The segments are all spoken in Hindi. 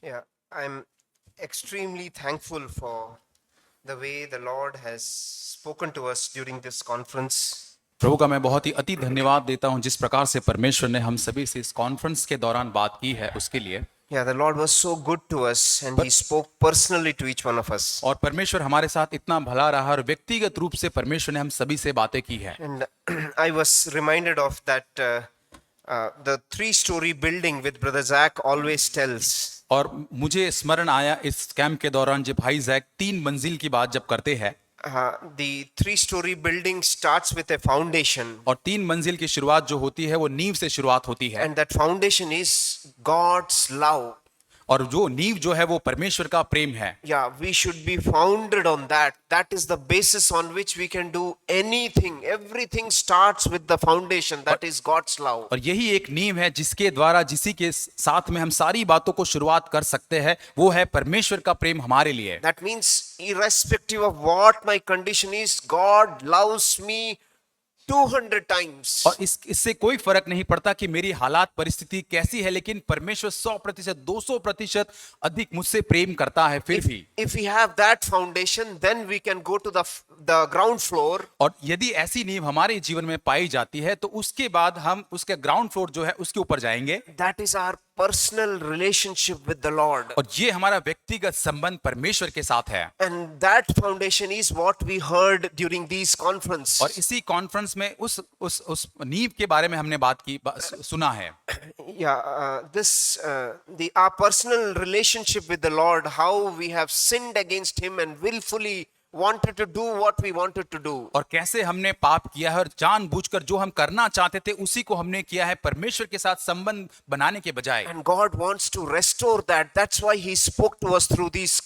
Yeah, I'm extremely thankful for the way the Lord has spoken to us during this conference. प्रभु का मैं बहुत ही अति धन्यवाद देता हूं जिस प्रकार से परमेश्वर ने हम सभी से इस कॉन्फ्रेंस के दौरान बात की है उसके लिए। Yeah, the Lord was so good to us and पर, He spoke personally to each one of us. और परमेश्वर हमारे साथ इतना भला रहा और व्यक्तिगत रूप से परमेश्वर ने हम सभी से बातें की है। And I was reminded of that the three-story building with Brother Zach always tells. और मुझे स्मरण आया इस कैंप के दौरान जब भाई जैक 3 मंजिल की बात जब करते हैं। The three-story building starts with a foundation. और 3 मंजिल की शुरुआत जो होती है वो नींव से शुरुआत होती है। And that foundation is God's love. और जो नींव जो है वो परमेश्वर का प्रेम है। Yeah, we should be founded on that. That is the basis on which we can do anything. Everything starts with the foundation. That is God's love. और यही एक नींव है जिसके द्वारा जिसी के साथ में हम सारी बातों को शुरुआत कर सकते हैं, वो है परमेश्वर का प्रेम हमारे लिए। That means irrespective of what my condition is, God loves me 200 times. और इससे कोई फर्क नहीं पड़ता कि मेरी हालात परिस्थिति कैसी है, लेकिन परमेश्वर 100%, 200% अधिक मुझसे प्रेम करता है। फिर भी If we have that foundation, then we can go to the ground floor. और यदि ऐसी नींव हमारे जीवन में पाई जाती है तो उसके बाद हम उसके ग्राउंड फ्लोर जो है उसके ऊपर जाएंगे। That is our personal relationship with the Lord. और ये हमारा व्यक्तिगत संबंध परमेश्वर के साथ है। And that foundation is what we heard during these conference. और इसी कॉन्फ्रेंस में उस नींव के बारे में हमने बात की, सुना है। Yeah, our personal relationship with the Lord, how we have sinned against Him and willfully wanted to do what we wanted to do. और कैसे हमने पाप किया है और जानबूझकर जो हम करना चाहते थे उसी को हमने किया है परमेश्वर के साथ संबंध बनाने के बजाय। And God wants to restore that. That's why He spoke to us through these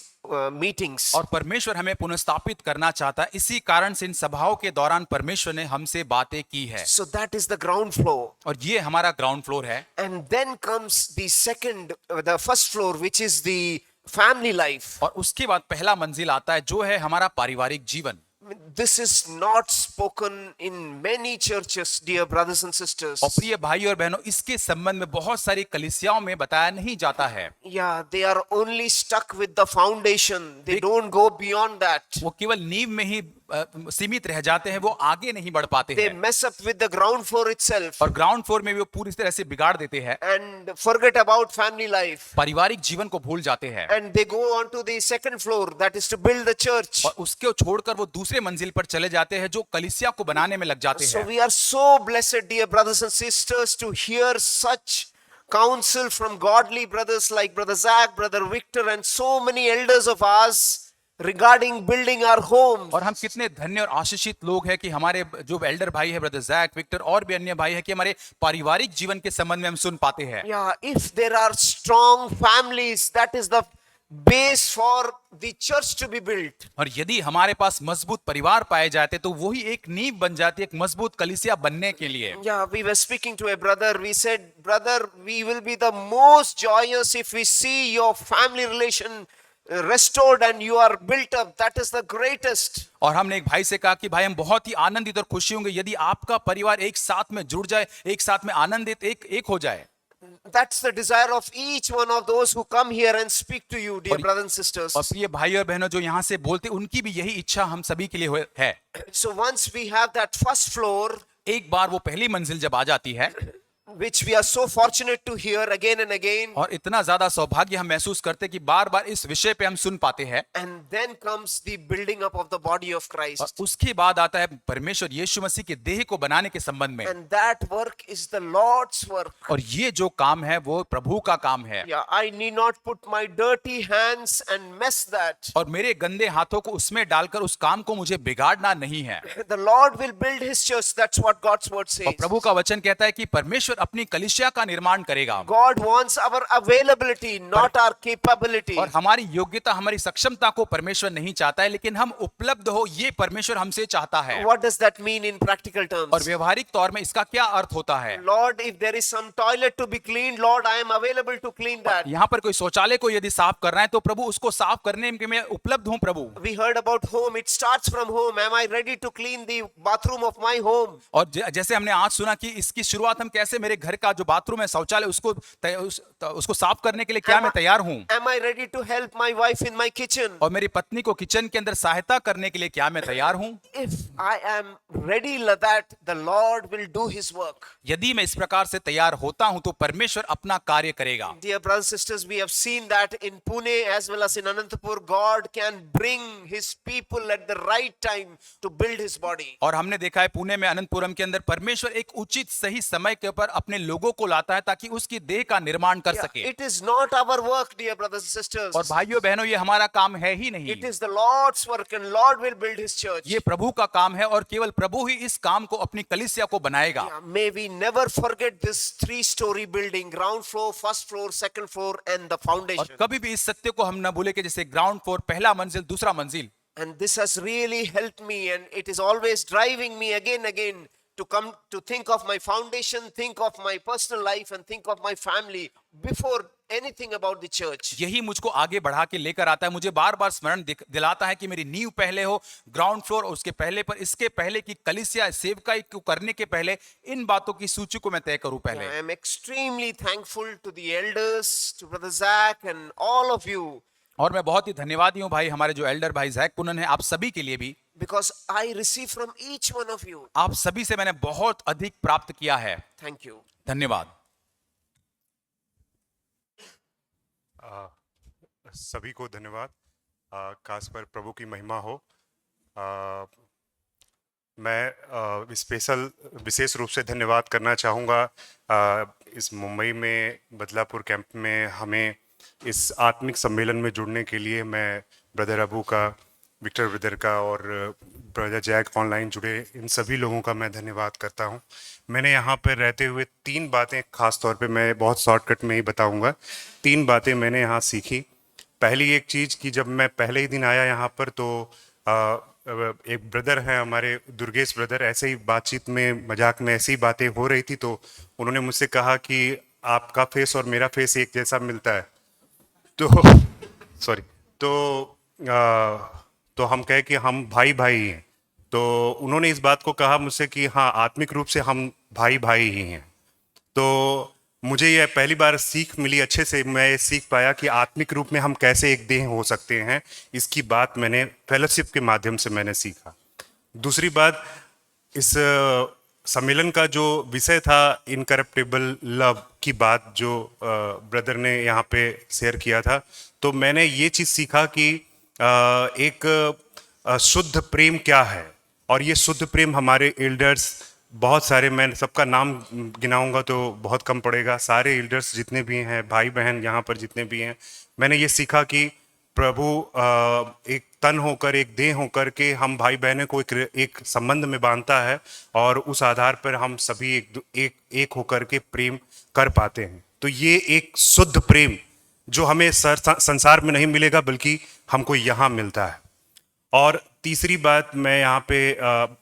meetings. और परमेश्वर हमें पुनर्स्थापित करना चाहता है, इसी कारण से इन सभाओं के दौरान परमेश्वर ने हमसे बातें की है। So that is the ground floor. और ये हमारा ग्राउंड फ्लोर है। And then comes the first floor, which is the family life. और उसके बाद पहला मंजिल आता है जो है हमारा पारिवारिक जीवन। This is not spoken in many churches, dear brothers and sisters. और प्रिय भाई और बहनों, इसके संबंध में बहुत सारी कलीसियाओं में बताया नहीं जाता है। Yeah, they are only stuck with the foundation. They don't go beyond that. वो केवल नींव में ही सीमित रह जाते हैं, वो आगे नहीं बढ़ पाते They हैं। mess up with the ground floor itself और ग्राउंड फ्लोर में भी वो पूरी तरह से बिगाड़ देते हैं and forget about family life. पारिवारिक जीवन को भूल जाते हैं। And they go on to the second floor, that is to build the church. और उसको छोड़कर वो दूसरे मंजिल पर चले जाते हैं जो कलीसिया को बनाने में लग जाते So हैं। we are so blessed, dear brothers and sisters, to hear such counsel from godly brothers like Brother Zach, Brother Victor, and so many elders of ours regarding building our homes. और हम कितने धन्य और आशीषित लोग हैं कि हमारे जो एल्डर भाई है ब्रदर जैक, विक्टर और भी अन्य भाई है कि हमारे पारिवारिक जीवन के संबंध में हम सुन पाते हैं। Yeah, if there are strong families, that is the base for the church to be built. और यदि हमारे पास मजबूत परिवार पाए जाते तो वही एक नींव बन जाती है एक मजबूत कलीसिया बनने के लिए। Yeah, we were speaking to a brother. We said, brother, we will be the most joyous if we see your family relation restored and you are built up. That is the greatest. और हमने एक भाई से कहा कि भाई हम बहुत ही आनंदित और खुशी होंगे यदि आपका परिवार एक साथ में जुड़ जाए, एक साथ में आनंदित एक हो जाए। That's the desire of each one of those who come here and speak to you, dear brothers and sisters. और प्रिय भाई और बहनों जो यहाँ से बोलते उनकी भी यही इच्छा हम सभी के लिए है। So once we have that first floor, एक बार वो पहली मंजिल जब आ जाती है, which we are so fortunate to hear again and again, और इतना ज्यादा सौभाग्य हम महसूस करते कि बार बार इस विषय पे हम सुन पाते हैं। and then comes the building up of the body of और Christ. उसके बाद आता है परमेश्वर यीशु मसीह के देह को बनाने के संबंध में। And that work is the Lord's work. और ये जो काम है वो प्रभु का काम है। Yeah, I need not put my dirty hands and mess that. और मेरे गंदे हाथों को उसमें डालकर उस काम को मुझे बिगाड़ना नहीं है। The Lord will build His church. That's what God's word और says. प्रभु का वचन कहता है कि परमेश्वर अपनी कलीसिया का निर्माण करेगा। God wants our availability, not our capability. और हमारी योग्यता, हमारी सक्षमता को परमेश्वर नहीं चाहता है, लेकिन हम उपलब्ध हो ये परमेश्वर हमसे चाहता है। What does that mean in practical और terms? व्यवहारिक तौर में इसका क्या अर्थ होता है? Lord, if there is some toilet to be cleaned, Lord, I am available to clean that. यहाँ पर कोई शौचालय को यदि साफ करना है तो प्रभु उसको साफ करने के मैं उपलब्ध हूँ प्रभु। We heard about home. It starts from home. Am I ready to clean the bathroom of my home? और जैसे हमने आज सुना कि इसकी शुरुआत हम कैसे मेरे घर का जो बाथरूम है, शौचालय, उसको साफ करने के लिए क्या मैं तैयार हूं? Am I ready to help my wife in my kitchen? और मेरी पत्नी को किचन के अंदर सहायता करने के लिए क्या मैं तैयार हूं? If I am ready like that, the Lord will do his work. यदि मैं इस प्रकार से तैयार होता हूं तो परमेश्वर अपना कार्य करेगा। Dear brothers and sisters, we have seen that in Pune as well as in Anantapur, God can bring his people at the right time to build his body. और हमने देखा है पुणे में, अनंतपुरम के अंदर परमेश्वर एक उचित सही समय के ऊपर अपने लोगों को लाता है ताकि उसकी देह का निर्माण कर Yeah, सके। it is not our work, dear brothers and sisters. और भाइयों बहनों, ये हमारा काम है ही नहीं, It is the Lord's work, and Lord will build his church. ये प्रभु का काम है और केवल प्रभु ही इस काम को, अपनी कलीसिया को बनाएगा। Yeah, may we never forget this 3-story building, ground floor, first floor, second floor, and the और foundation. कभी भी इस सत्य को हम न भूले कि जैसे ग्राउंड फ्लोर, पहला मंजिल, दूसरा मंजिल। And this has really helped me, and it is always driving me again to come to think of my foundation, think of my personal life, and think of my family before anything about the church. यही मुझको आगे बढ़ा के लेकर आता है, मुझे बार बार स्मरण दिलाता है कि मेरी नींव पहले हो, ग्राउंड फ्लोर, और उसके पहले पर, इसके पहले की कलीसिया सेवकाई को करने के पहले इन बातों की सूची को मैं तय करूं पहले। I am extremely thankful to the elders, to Brother Zach, and all of you, और मैं बहुत ही धन्यवादी हूं भाई, हमारे जो एल्डर भाई जैक पुनन है, आप सभी के लिए भी। because I receive from each one of you. आप सभी से मैंने बहुत अधिक प्राप्त किया है। Thank you. धन्यवाद। सभी को धन्यवाद। खास पर प्रभु की महिमा हो। मैं विशेष रूप से धन्यवाद करना चाहूँगा इस मुंबई में बदलापुर कैंप में हमें इस आत्मिक सम्मेलन में जुड़ने के लिए। मैं ब्रदर अबू का, विक्टर ब्रदर का और ब्रदर जैक ऑनलाइन जुड़े इन सभी लोगों का मैं धन्यवाद करता हूं। मैंने यहाँ पर रहते हुए 3 बातें, ख़ास तौर पे मैं बहुत शॉर्टकट में ही बताऊंगा, 3 बातें मैंने यहाँ सीखी। पहली एक चीज़ कि जब मैं पहले ही दिन आया यहाँ पर तो एक ब्रदर हैं हमारे, दुर्गेश ब्रदर, ऐसे ही बातचीत में, मजाक में ऐसी ही बातें हो रही थी तो उन्होंने मुझसे कहा कि आपका फेस और मेरा फेस एक जैसा मिलता है। तो सॉरी, तो हम कहे कि हम भाई भाई हैं। तो उन्होंने इस बात को कहा मुझसे कि हाँ, आत्मिक रूप से हम भाई भाई ही हैं। तो मुझे यह पहली बार सीख मिली, अच्छे से मैं सीख पाया कि आत्मिक रूप में हम कैसे एक देह हो सकते हैं। इसकी बात मैंने फेलोशिप के माध्यम से मैंने सीखा। दूसरी बात, इस सम्मेलन का जो विषय था इनकरप्टेबल लव की बात जो ब्रदर ने यहाँ पे शेयर किया था, तो मैंने ये चीज़ सीखा कि एक शुद्ध प्रेम क्या है। और ये शुद्ध प्रेम हमारे एल्डर्स बहुत सारे, मैं सबका नाम गिनाऊंगा तो बहुत कम पड़ेगा, सारे एल्डर्स जितने भी हैं, भाई बहन यहाँ पर जितने भी हैं, मैंने ये सीखा कि प्रभु एक तन होकर, एक देह होकर के हम भाई बहनों को एक संबंध में बांधता है और उस आधार पर हम सभी एक होकर के प्रेम कर पाते हैं। तो ये एक शुद्ध प्रेम जो हमें संसार में नहीं मिलेगा बल्कि हमको यहाँ मिलता है। और तीसरी बात मैं यहाँ पे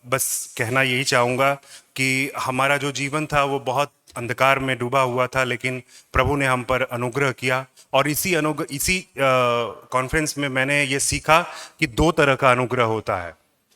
बस कहना यही चाहूँगा कि हमारा जो जीवन था वो बहुत अंधकार में डूबा हुआ था, लेकिन प्रभु ने हम पर अनुग्रह किया। और इसी कॉन्फ्रेंस में मैंने ये सीखा कि 2 तरह का अनुग्रह होता है।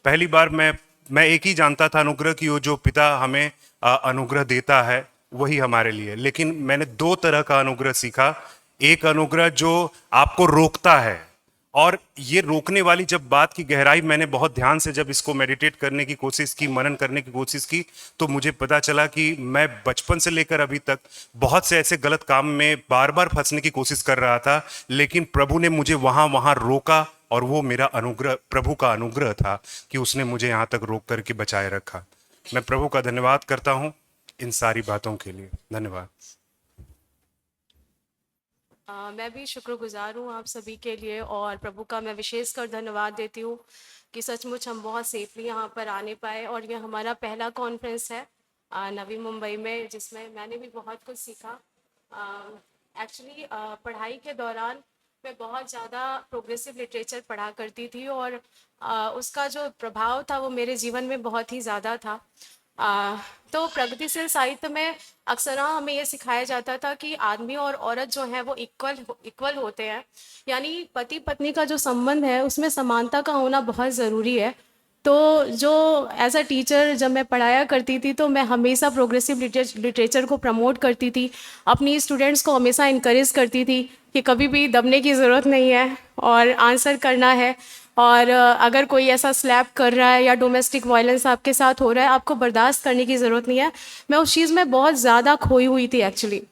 पहली बार मैं एक ही जानता था अनुग्रह की, वो जो पिता हमें अनुग्रह देता है वही हमारे लिए, लेकिन मैंने 2 तरह का अनुग्रह सीखा। एक अनुग्रह जो आपको रोकता है, और ये रोकने वाली जब बात की गहराई मैंने बहुत ध्यान से जब इसको मेडिटेट करने की कोशिश की, मनन करने की कोशिश की, तो मुझे पता चला कि मैं बचपन से लेकर अभी तक बहुत से ऐसे गलत काम में बार बार फंसने की कोशिश कर रहा था, लेकिन प्रभु ने मुझे वहाँ रोका। और वो मेरा अनुग्रह, प्रभु का अनुग्रह था कि उसने मुझे यहाँ तक रोक करके बचाए रखा। मैं प्रभु का धन्यवाद करता हूँ इन सारी बातों के लिए। धन्यवाद। मैं भी शुक्रगुजार हूँ आप सभी के लिए, और प्रभु का मैं विशेष कर धन्यवाद देती हूँ कि सचमुच हम बहुत सेफली यहाँ पर आने पाए। और ये हमारा पहला कॉन्फ्रेंस है नवी मुंबई में, जिसमें मैंने भी बहुत कुछ सीखा। एक्चुअली पढ़ाई के दौरान मैं बहुत ज़्यादा प्रोग्रेसिव लिटरेचर पढ़ा करती थी, और उसका जो प्रभाव था वो मेरे जीवन में बहुत ही ज़्यादा था। तो प्रगतिशील साहित्य में अक्सर हमें ये सिखाया जाता था कि आदमी और औरत जो है वो इक्वल होते हैं, यानी पति पत्नी का जो संबंध है उसमें समानता का होना बहुत ज़रूरी है। तो जो एज अ टीचर जब मैं पढ़ाया करती थी तो मैं हमेशा प्रोग्रेसिव लिटरेचर को प्रमोट करती थी, अपनी स्टूडेंट्स को हमेशा इनकरेज करती थी कि कभी भी दबने की ज़रूरत नहीं है और आंसर करना है। और अगर कोई ऐसा स्लैप कर रहा है या डोमेस्टिक वायलेंस आपके साथ हो रहा है, आपको बर्दाश्त करने की ज़रूरत नहीं है। मैं उस चीज़ में बहुत ज़्यादा खोई हुई थी एक्चुअली।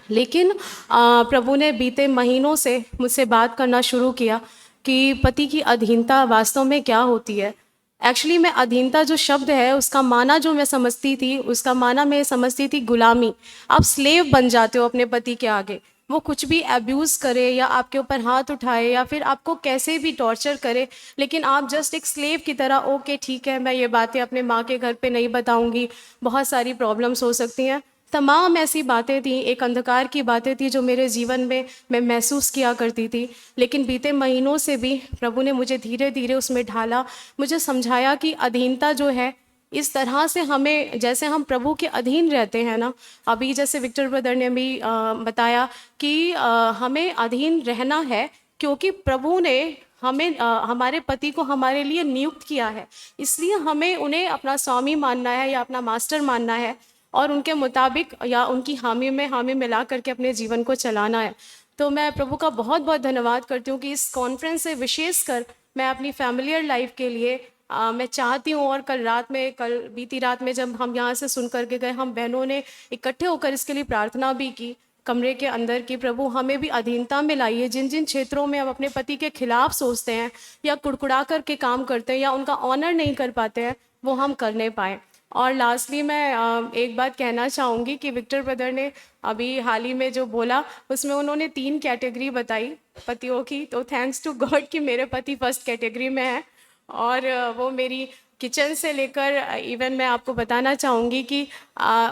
लेकिन प्रभु ने बीते महीनों से मुझसे बात करना शुरू किया कि पति की अधीनता वास्तव में क्या होती है। एक्चुअली मैं अधीनता जो शब्द है उसका माना जो मैं समझती थी, उसका माना मैं समझती थी गुलामी। आप स्लेव बन जाते हो अपने पति के आगे, वो कुछ भी अब्यूज़ करे या आपके ऊपर हाथ उठाए या फिर आपको कैसे भी टॉर्चर करे, लेकिन आप जस्ट एक स्लेव की तरह ओके ठीक है, मैं ये बातें अपने माँ के घर पे नहीं बताऊंगी, बहुत सारी प्रॉब्लम्स हो सकती हैं। तमाम ऐसी बातें थी, एक अंधकार की बातें थी जो मेरे जीवन में मैं महसूस किया करती थी। लेकिन बीते महीनों से भी प्रभु ने मुझे धीरे धीरे उसमें ढाला, मुझे समझाया कि अधीनता जो है इस तरह से हमें, जैसे हम प्रभु के अधीन रहते हैं ना, अभी जैसे विक्टर ब्रदर ने भी बताया कि हमें अधीन रहना है क्योंकि प्रभु ने हमें हमारे पति को हमारे लिए नियुक्त किया है, इसलिए हमें उन्हें अपना स्वामी मानना है या अपना मास्टर मानना है और उनके मुताबिक या उनकी हामी में हामी मिला करके अपने जीवन को चलाना है। तो मैं प्रभु का बहुत बहुत धन्यवाद करती हूँ कि इस कॉन्फ्रेंस से विशेषकर मैं अपनी फैमिलियर लाइफ के लिए मैं चाहती हूँ। और कल बीती रात में जब हम यहाँ से सुन करके गए, हम बहनों ने इकट्ठे होकर इसके लिए प्रार्थना भी की कमरे के अंदर कि प्रभु हमें भी अधीनता में लाइए, जिन जिन क्षेत्रों में हम अपने पति के खिलाफ सोचते हैं या कुड़कुड़ा करके काम करते हैं या उनका ऑनर नहीं कर पाते हैं, वो हम करने पाएँ। और लास्टली मैं एक बात कहना चाहूँगी कि विक्टर ब्रदर ने अभी हाल ही में जो बोला उसमें उन्होंने 3 कैटेगरी बताई पतियों की, तो थैंक्स टू गॉड कि मेरे पति फर्स्ट कैटेगरी में है। और वो मेरी किचन से लेकर इवन मैं आपको बताना चाहूँगी कि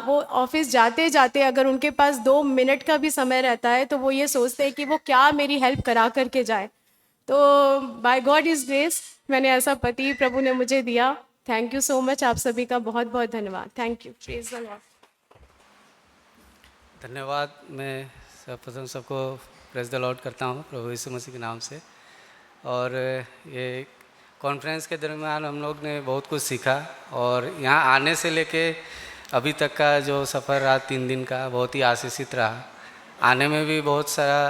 वो ऑफिस जाते जाते अगर उनके पास 2 मिनट का भी समय रहता है तो वो ये सोचते हैं कि वो क्या मेरी हेल्प करा करके जाए। तो बाय गॉड इज़ ग्रेस मैंने ऐसा पति प्रभु ने मुझे दिया। थैंक यू सो मच, आप सभी का बहुत बहुत धन्यवाद। Thank you, praise the Lord. धन्यवाद। मैं सर्वप्रथम सबको प्रेज द लॉर्ड करता हूँ प्रभु यीशु मसीह के नाम से। और ये कॉन्फ्रेंस के दरमियान हम लोग ने बहुत कुछ सीखा और यहाँ आने से लेके अभी तक का जो सफ़र रहा 3 दिन का बहुत ही आशीषित रहा। आने में भी बहुत सारा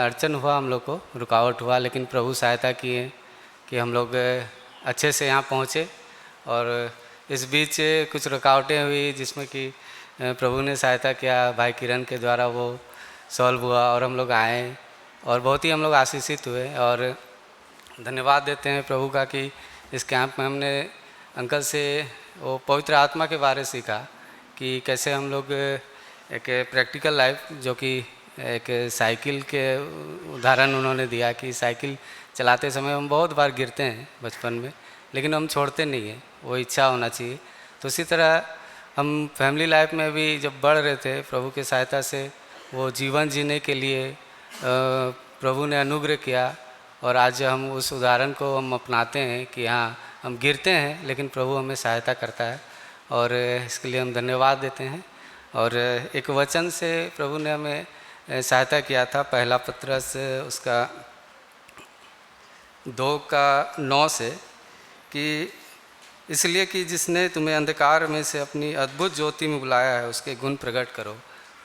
अड़चन हुआ, हम लोग को रुकावट हुआ, लेकिन प्रभु सहायता किए कि हम लोग अच्छे से यहाँ पहुँचे। और इस बीच कुछ रुकावटें हुई जिसमें कि प्रभु ने सहायता किया, भाई किरण के द्वारा वो सॉल्व हुआ और हम लोग आए और बहुत ही हम लोग आशीषित हुए। और धन्यवाद देते हैं प्रभु का कि इस कैंप में हमने अंकल से वो पवित्र आत्मा के बारे सीखा कि कैसे हम लोग एक प्रैक्टिकल लाइफ, जो कि एक साइकिल के उदाहरण उन्होंने दिया कि साइकिल चलाते समय हम बहुत बार गिरते हैं बचपन में, लेकिन हम छोड़ते नहीं हैं, वो इच्छा होना चाहिए। तो इसी तरह हम फैमिली लाइफ में भी जब बढ़ रहे थे प्रभु की सहायता से वो जीवन जीने के लिए प्रभु ने अनुग्रह किया। और आज हम उस उदाहरण को हम अपनाते हैं कि हाँ, हम गिरते हैं लेकिन प्रभु हमें सहायता करता है और इसके लिए हम धन्यवाद देते हैं। और एक वचन से प्रभु ने हमें सहायता किया था, पहला पत्रस उसका 2:9 से, कि इसलिए कि जिसने तुम्हें अंधकार में से अपनी अद्भुत ज्योति में बुलाया है उसके गुण प्रकट करो।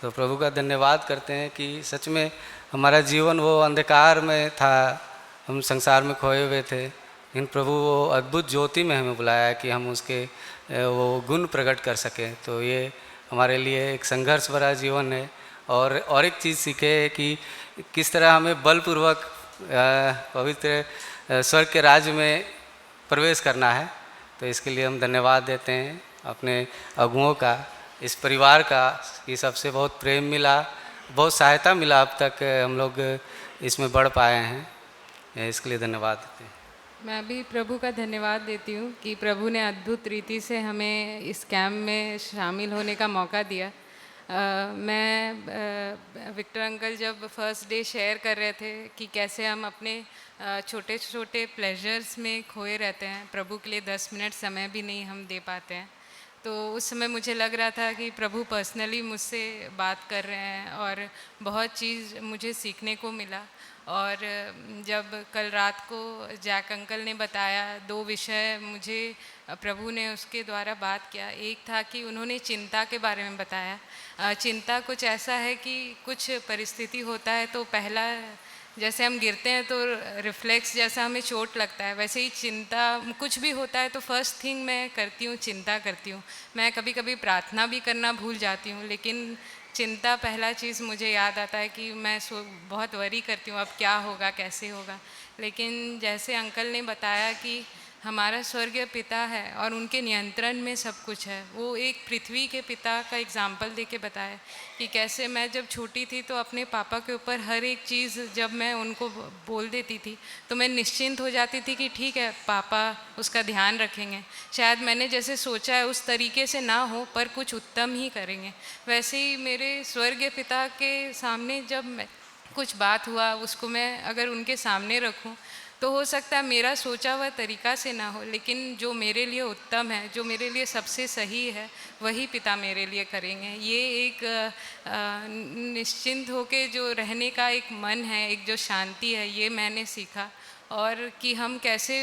तो प्रभु का धन्यवाद करते हैं कि सच में हमारा जीवन वो अंधकार में था, हम संसार में खोए हुए थे, लेकिन प्रभु वो अद्भुत ज्योति में हमें बुलाया है कि हम उसके वो गुण प्रकट कर सकें। तो ये हमारे लिए एक संघर्ष भरा जीवन है। और एक चीज़ सीखे कि किस तरह हमें बलपूर्वक पवित्र स्वर्ग के राज्य में प्रवेश करना है। तो इसके लिए हम धन्यवाद देते हैं अपने अगुओं का, इस परिवार का, कि सबसे बहुत प्रेम मिला, बहुत सहायता मिला, अब तक हम लोग इसमें बढ़ पाए हैं। इसके लिए धन्यवाद देते हैं। मैं भी प्रभु का धन्यवाद देती हूँ कि प्रभु ने अद्भुत रीति से हमें इस कैंप में शामिल होने का मौका दिया। मैं विक्टर अंकल जब फर्स्ट डे शेयर कर रहे थे कि कैसे हम अपने छोटे छोटे प्लेजर्स में खोए रहते हैं, प्रभु के लिए 10 मिनट समय भी नहीं हम दे पाते हैं, तो उस समय मुझे लग रहा था कि प्रभु पर्सनली मुझसे बात कर रहे हैं और बहुत चीज़ मुझे सीखने को मिला। और जब कल रात को जैक अंकल ने बताया 2 विषय मुझे प्रभु ने उसके द्वारा बात किया। एक था कि उन्होंने चिंता के बारे में बताया। चिंता कुछ ऐसा है कि कुछ परिस्थिति होता है तो पहला जैसे हम गिरते हैं तो रिफ्लेक्स जैसा हमें चोट लगता है, वैसे ही चिंता कुछ भी होता है तो फर्स्ट थिंग मैं करती हूँ, चिंता करती हूँ। मैं कभी कभी प्रार्थना भी करना भूल जाती हूँ, लेकिन चिंता पहला चीज़ मुझे याद आता है कि मैं बहुत वरी करती हूँ अब क्या होगा कैसे होगा। लेकिन जैसे अंकल ने बताया कि हमारा स्वर्गीय पिता है और उनके नियंत्रण में सब कुछ है। वो एक पृथ्वी के पिता का एग्जाम्पल दे के बताया कि कैसे मैं जब छोटी थी तो अपने पापा के ऊपर हर एक चीज़ जब मैं उनको बोल देती थी तो मैं निश्चिंत हो जाती थी कि ठीक है पापा उसका ध्यान रखेंगे। शायद मैंने जैसे सोचा है उस तरीके से ना हो पर कुछ उत्तम ही करेंगे। वैसे ही मेरे स्वर्गीय पिता के सामने जब मैं कुछ बात हुआ उसको मैं अगर उनके सामने रखूं तो हो सकता है मेरा सोचा हुआ तरीका से ना हो, लेकिन जो मेरे लिए उत्तम है, जो मेरे लिए सबसे सही है, वही पिता मेरे लिए करेंगे। ये एक निश्चिंत होके जो रहने का एक मन है, एक जो शांति है, ये मैंने सीखा। और कि हम कैसे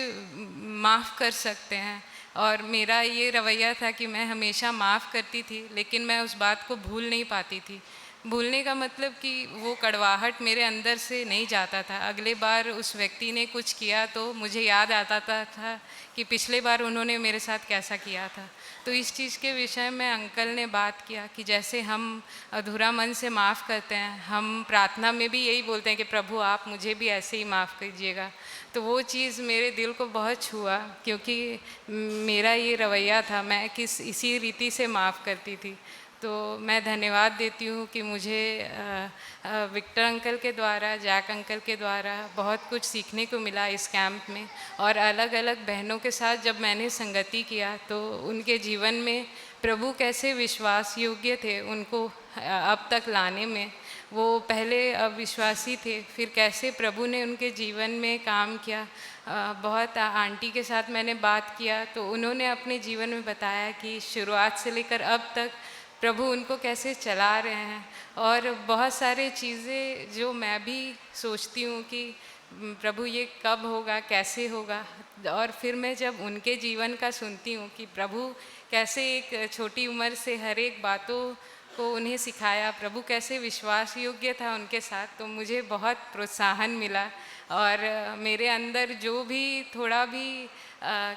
माफ़ कर सकते हैं। और मेरा ये रवैया था कि मैं हमेशा माफ़ करती थी, लेकिन मैं उस बात को भूल नहीं पाती थी। भूलने का मतलब कि वो कड़वाहट मेरे अंदर से नहीं जाता था। अगले बार उस व्यक्ति ने कुछ किया तो मुझे याद आता था कि पिछले बार उन्होंने मेरे साथ कैसा किया था। तो इस चीज़ के विषय में अंकल ने बात किया कि जैसे हम अधूरा मन से माफ़ करते हैं, हम प्रार्थना में भी यही बोलते हैं कि प्रभु आप मुझे भी ऐसे ही माफ़ कीजिएगा। तो वो चीज़ मेरे दिल को बहुत छुआ, क्योंकि मेरा ये रवैया था, मैं इसी रीति से माफ़ करती थी। तो मैं धन्यवाद देती हूँ कि मुझे विक्टर अंकल के द्वारा, जैक अंकल के द्वारा बहुत कुछ सीखने को मिला इस कैंप में। और अलग अलग बहनों के साथ जब मैंने संगति किया तो उनके जीवन में प्रभु कैसे विश्वास योग्य थे उनको अब तक लाने में। वो पहले अविश्वासी थे, फिर कैसे प्रभु ने उनके जीवन में काम किया। बहुत आंटी के साथ मैंने बात किया तो उन्होंने अपने जीवन में बताया कि शुरुआत से लेकर अब तक प्रभु उनको कैसे चला रहे हैं। और बहुत सारे चीज़ें जो मैं भी सोचती हूँ कि प्रभु ये कब होगा, कैसे होगा, और फिर मैं जब उनके जीवन का सुनती हूँ कि प्रभु कैसे एक छोटी उम्र से हर एक बातों को उन्हें सिखाया, प्रभु कैसे विश्वास योग्य था उनके साथ, तो मुझे बहुत प्रोत्साहन मिला। और मेरे अंदर जो भी थोड़ा भी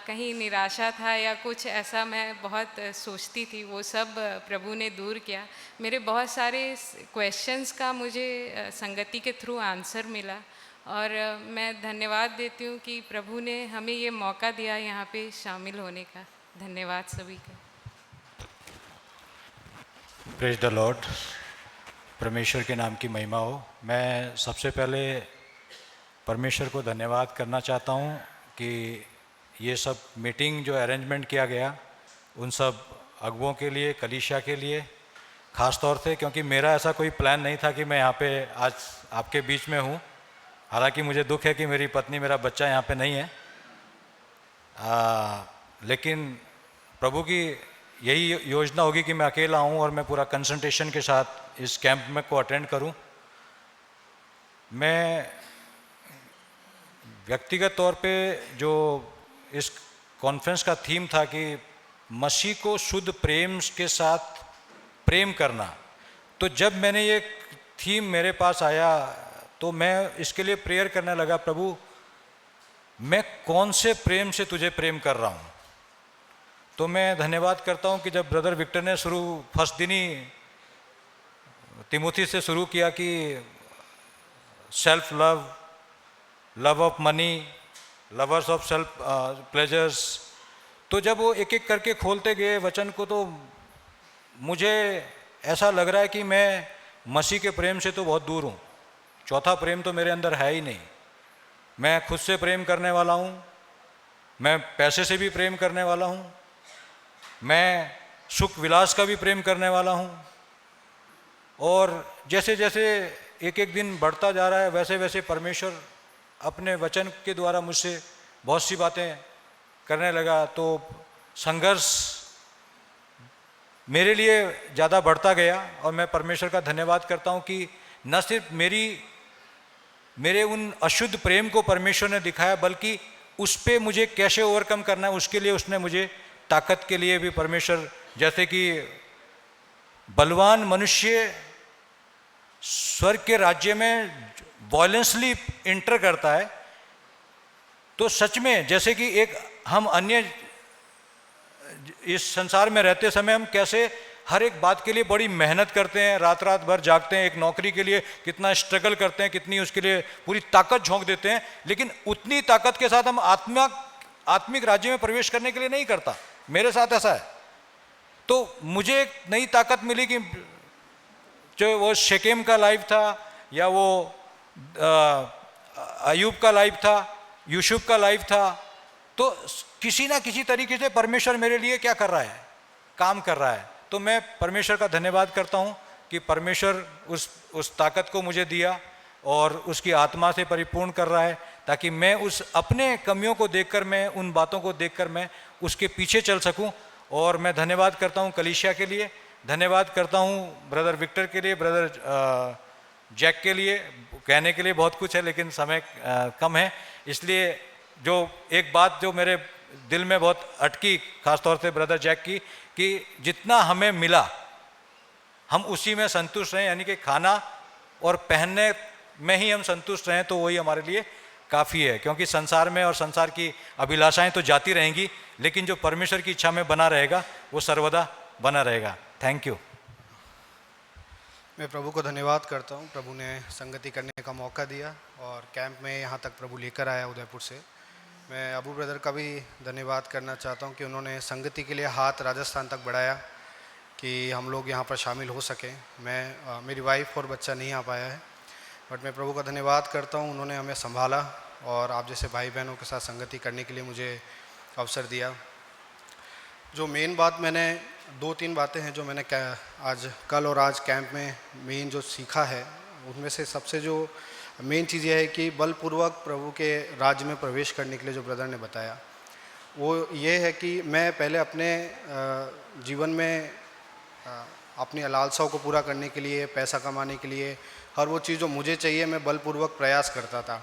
कहीं निराशा था या कुछ ऐसा मैं बहुत सोचती थी, वो सब प्रभु ने दूर किया। मेरे बहुत सारे क्वेश्चंस का मुझे संगति के थ्रू आंसर मिला। और मैं धन्यवाद देती हूँ कि प्रभु ने हमें ये मौका दिया यहाँ पे शामिल होने का। धन्यवाद सभी का। Praise the Lord. परमेश्वर के नाम की महिमा हो। मैं सबसे पहले परमेश्वर को धन्यवाद करना चाहता हूँ कि ये सब मीटिंग जो अरेंजमेंट किया गया उन सब अगुओं के लिए, कलीसिया के लिए ख़ास तौर से, क्योंकि मेरा ऐसा कोई प्लान नहीं था कि मैं यहाँ पे आज आपके बीच में हूँ। हालांकि मुझे दुख है कि मेरी पत्नी, मेरा बच्चा यहाँ पे नहीं है, लेकिन प्रभु की यही योजना होगी कि मैं अकेला हूँ और मैं पूरा कंसंट्रेशन के साथ इस कैंप में को अटेंड करूँ। मैं व्यक्तिगत तौर पे जो इस कॉन्फ्रेंस का थीम था कि मसीह को शुद्ध प्रेम के साथ प्रेम करना, तो जब मैंने ये थीम मेरे पास आया तो मैं इसके लिए प्रेयर करने लगा, प्रभु मैं कौन से प्रेम से तुझे प्रेम कर रहा हूँ। तो मैं धन्यवाद करता हूँ कि जब ब्रदर विक्टर ने फर्स्ट दिन ही तिमोथी से शुरू किया कि self love, love of money, lovers of self pleasures, तो जब वो एक एक करके खोलते गए वचन को तो मुझे ऐसा लग रहा है कि मैं मसीह के प्रेम से तो बहुत दूर हूँ। चौथा प्रेम तो मेरे अंदर है ही नहीं। मैं खुद से प्रेम करने वाला हूँ, मैं पैसे से भी प्रेम करने वाला हूँ, मैं सुख विलास का भी प्रेम करने वाला हूँ। और जैसे जैसे एक एक दिन बढ़ता जा रहा है वैसे वैसे परमेश्वर अपने वचन के द्वारा मुझसे बहुत सी बातें करने लगा। तो संघर्ष मेरे लिए ज़्यादा बढ़ता गया और मैं परमेश्वर का धन्यवाद करता हूँ कि न सिर्फ मेरी मेरे उन अशुद्ध प्रेम को परमेश्वर ने दिखाया, बल्कि उस पे मुझे कैसे ओवरकम करना है उसके लिए उसने मुझे ताकत के लिए भी परमेश्वर, जैसे कि बलवान मनुष्य स्वर्ग के राज्य में वॉयलेंसली इंटर करता है, तो सच में जैसे कि एक हम अन्य इस संसार में रहते समय हम कैसे हर एक बात के लिए बड़ी मेहनत करते हैं, रात रात भर जागते हैं, एक नौकरी के लिए कितना स्ट्रगल करते हैं, कितनी उसके लिए पूरी ताकत झोंक देते हैं, लेकिन उतनी ताकत के साथ हम आत्मिक राज्य में प्रवेश करने के लिए नहीं करता। मेरे साथ ऐसा है। तो मुझे एक नई ताकत मिली कि जो वो शेकेम का लाइफ था या वो अयूब का लाइफ था, यूसुफ का लाइफ था, तो किसी ना किसी तरीके से परमेश्वर मेरे लिए क्या कर रहा है, काम कर रहा है। तो मैं परमेश्वर का धन्यवाद करता हूँ कि परमेश्वर उस ताकत को मुझे दिया और उसकी आत्मा से परिपूर्ण कर रहा है, ताकि मैं उस अपने कमियों को देखकर, मैं उन बातों को देखकर मैं उसके पीछे चल सकूं। और मैं धन्यवाद करता हूं कलीसिया के लिए, धन्यवाद करता हूं ब्रदर विक्टर के लिए, ब्रदर जैक के लिए। कहने के लिए बहुत कुछ है लेकिन समय कम है, इसलिए जो एक बात जो मेरे दिल में बहुत अटकी, खासतौर से ब्रदर जैक की, कि जितना हमें मिला हम उसी में संतुष्ट रहें, यानी कि खाना और पहनने में ही हम संतुष्ट रहें, तो वही हमारे लिए काफ़ी है। क्योंकि संसार में और संसार की अभिलाषाएं तो जाती रहेंगी, लेकिन जो परमेश्वर की इच्छा में बना रहेगा वो सर्वदा बना रहेगा। Thank you. मैं प्रभु को धन्यवाद करता हूँ। प्रभु ने संगति करने का मौका दिया और कैंप में यहाँ तक प्रभु लेकर आया उदयपुर से। मैं अबू ब्रदर का भी धन्यवाद करना चाहता हूँ कि उन्होंने संगति के लिए हाथ राजस्थान तक बढ़ाया कि हम लोग यहाँ पर शामिल हो सकें। मेरी वाइफ और बच्चा नहीं आ पाया है, बट मैं प्रभु का धन्यवाद करता हूँ, उन्होंने हमें संभाला और आप जैसे भाई बहनों के साथ संगति करने के लिए मुझे अवसर दिया। जो मेन बात मैंने 2-3 बातें हैं जो मैंने कल और आज कैंप में मेन जो सीखा है, उनमें से सबसे जो मेन चीज़ यह है कि बलपूर्वक प्रभु के राज्य में प्रवेश करने के लिए जो ब्रदर ने बताया वो ये है कि मैं पहले अपने जीवन में अपनी लालसाओं को पूरा करने के लिए, पैसा कमाने के लिए, हर वो चीज़ जो मुझे चाहिए मैं बलपूर्वक प्रयास करता था।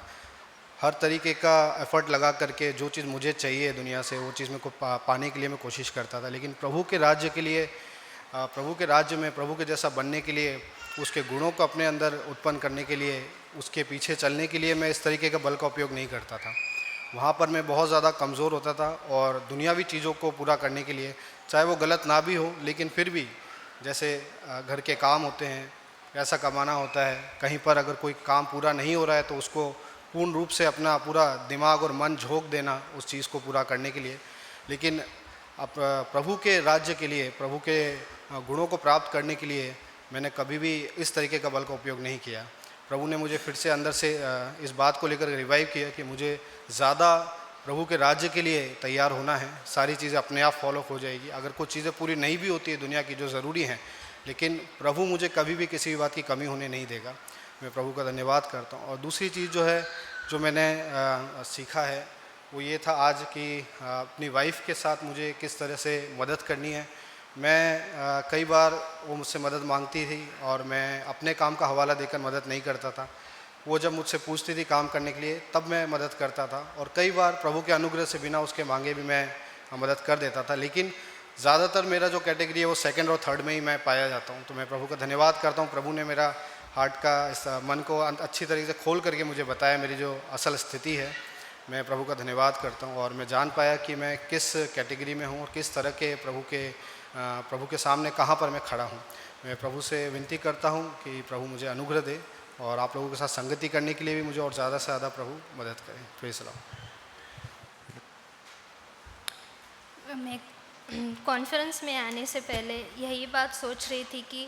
हर तरीके का एफर्ट लगा करके जो चीज़ मुझे चाहिए दुनिया से वो चीज़ मेरे को पाने के लिए मैं कोशिश करता था। लेकिन प्रभु के राज्य के लिए, प्रभु के राज्य में प्रभु के जैसा बनने के लिए, उसके गुणों को अपने अंदर उत्पन्न करने के लिए, उसके पीछे चलने के लिए मैं इस तरीके का बल का उपयोग नहीं करता था। वहाँ पर मैं बहुत ज़्यादा कमज़ोर होता था और दुनियावी चीज़ों को पूरा करने के लिए, चाहे वो गलत ना भी हो, लेकिन फिर भी जैसे घर के काम होते हैं, पैसा कमाना होता है, कहीं पर अगर कोई काम पूरा नहीं हो रहा है तो उसको पूर्ण रूप से अपना पूरा दिमाग और मन झोंक देना उस चीज़ को पूरा करने के लिए। लेकिन अब प्रभु के राज्य के लिए, प्रभु के गुणों को प्राप्त करने के लिए मैंने कभी भी इस तरीके का बल का उपयोग नहीं किया। प्रभु ने मुझे फिर से अंदर से इस बात को लेकर रिवाइव किया कि मुझे ज़्यादा प्रभु के राज्य के लिए तैयार होना है। सारी चीज़ें अपने आप फॉलो हो जाएगी। अगर कुछ चीज़ें पूरी नहीं भी होती है दुनिया की जो ज़रूरी हैं, लेकिन प्रभु मुझे कभी भी किसी भी बात की कमी होने नहीं देगा। मैं प्रभु का धन्यवाद करता हूँ। और दूसरी चीज़ जो है जो मैंने सीखा है वो ये था आज कि अपनी वाइफ के साथ मुझे किस तरह से मदद करनी है। मैं कई बार वो मुझसे मदद मांगती थी और मैं अपने काम का हवाला देकर मदद नहीं करता था। वो जब मुझसे पूछती थी काम करने के लिए तब मैं मदद करता था, और कई बार प्रभु के अनुग्रह से बिना उसके मांगे भी मैं मदद कर देता था। लेकिन ज़्यादातर मेरा जो कैटेगरी है वो सेकंड और थर्ड में ही मैं पाया जाता हूँ। तो मैं प्रभु का धन्यवाद करता हूँ। प्रभु ने मेरा हार्ट का इस मन को अच्छी तरीके से खोल करके मुझे बताया मेरी जो असल स्थिति है। मैं प्रभु का धन्यवाद करता हूँ और मैं जान पाया कि मैं किस कैटेगरी में हूँ और किस तरह के प्रभु के सामने कहाँ पर मैं खड़ा हूँ। मैं प्रभु से विनती करता हूँ कि प्रभु मुझे अनुग्रह दे और आप लोगों के साथ संगति करने के लिए भी मुझे और ज़्यादा से ज़्यादा प्रभु मदद करें। Praise the Lord. मैं कॉन्फ्रेंस में आने से पहले यही बात सोच रही थी कि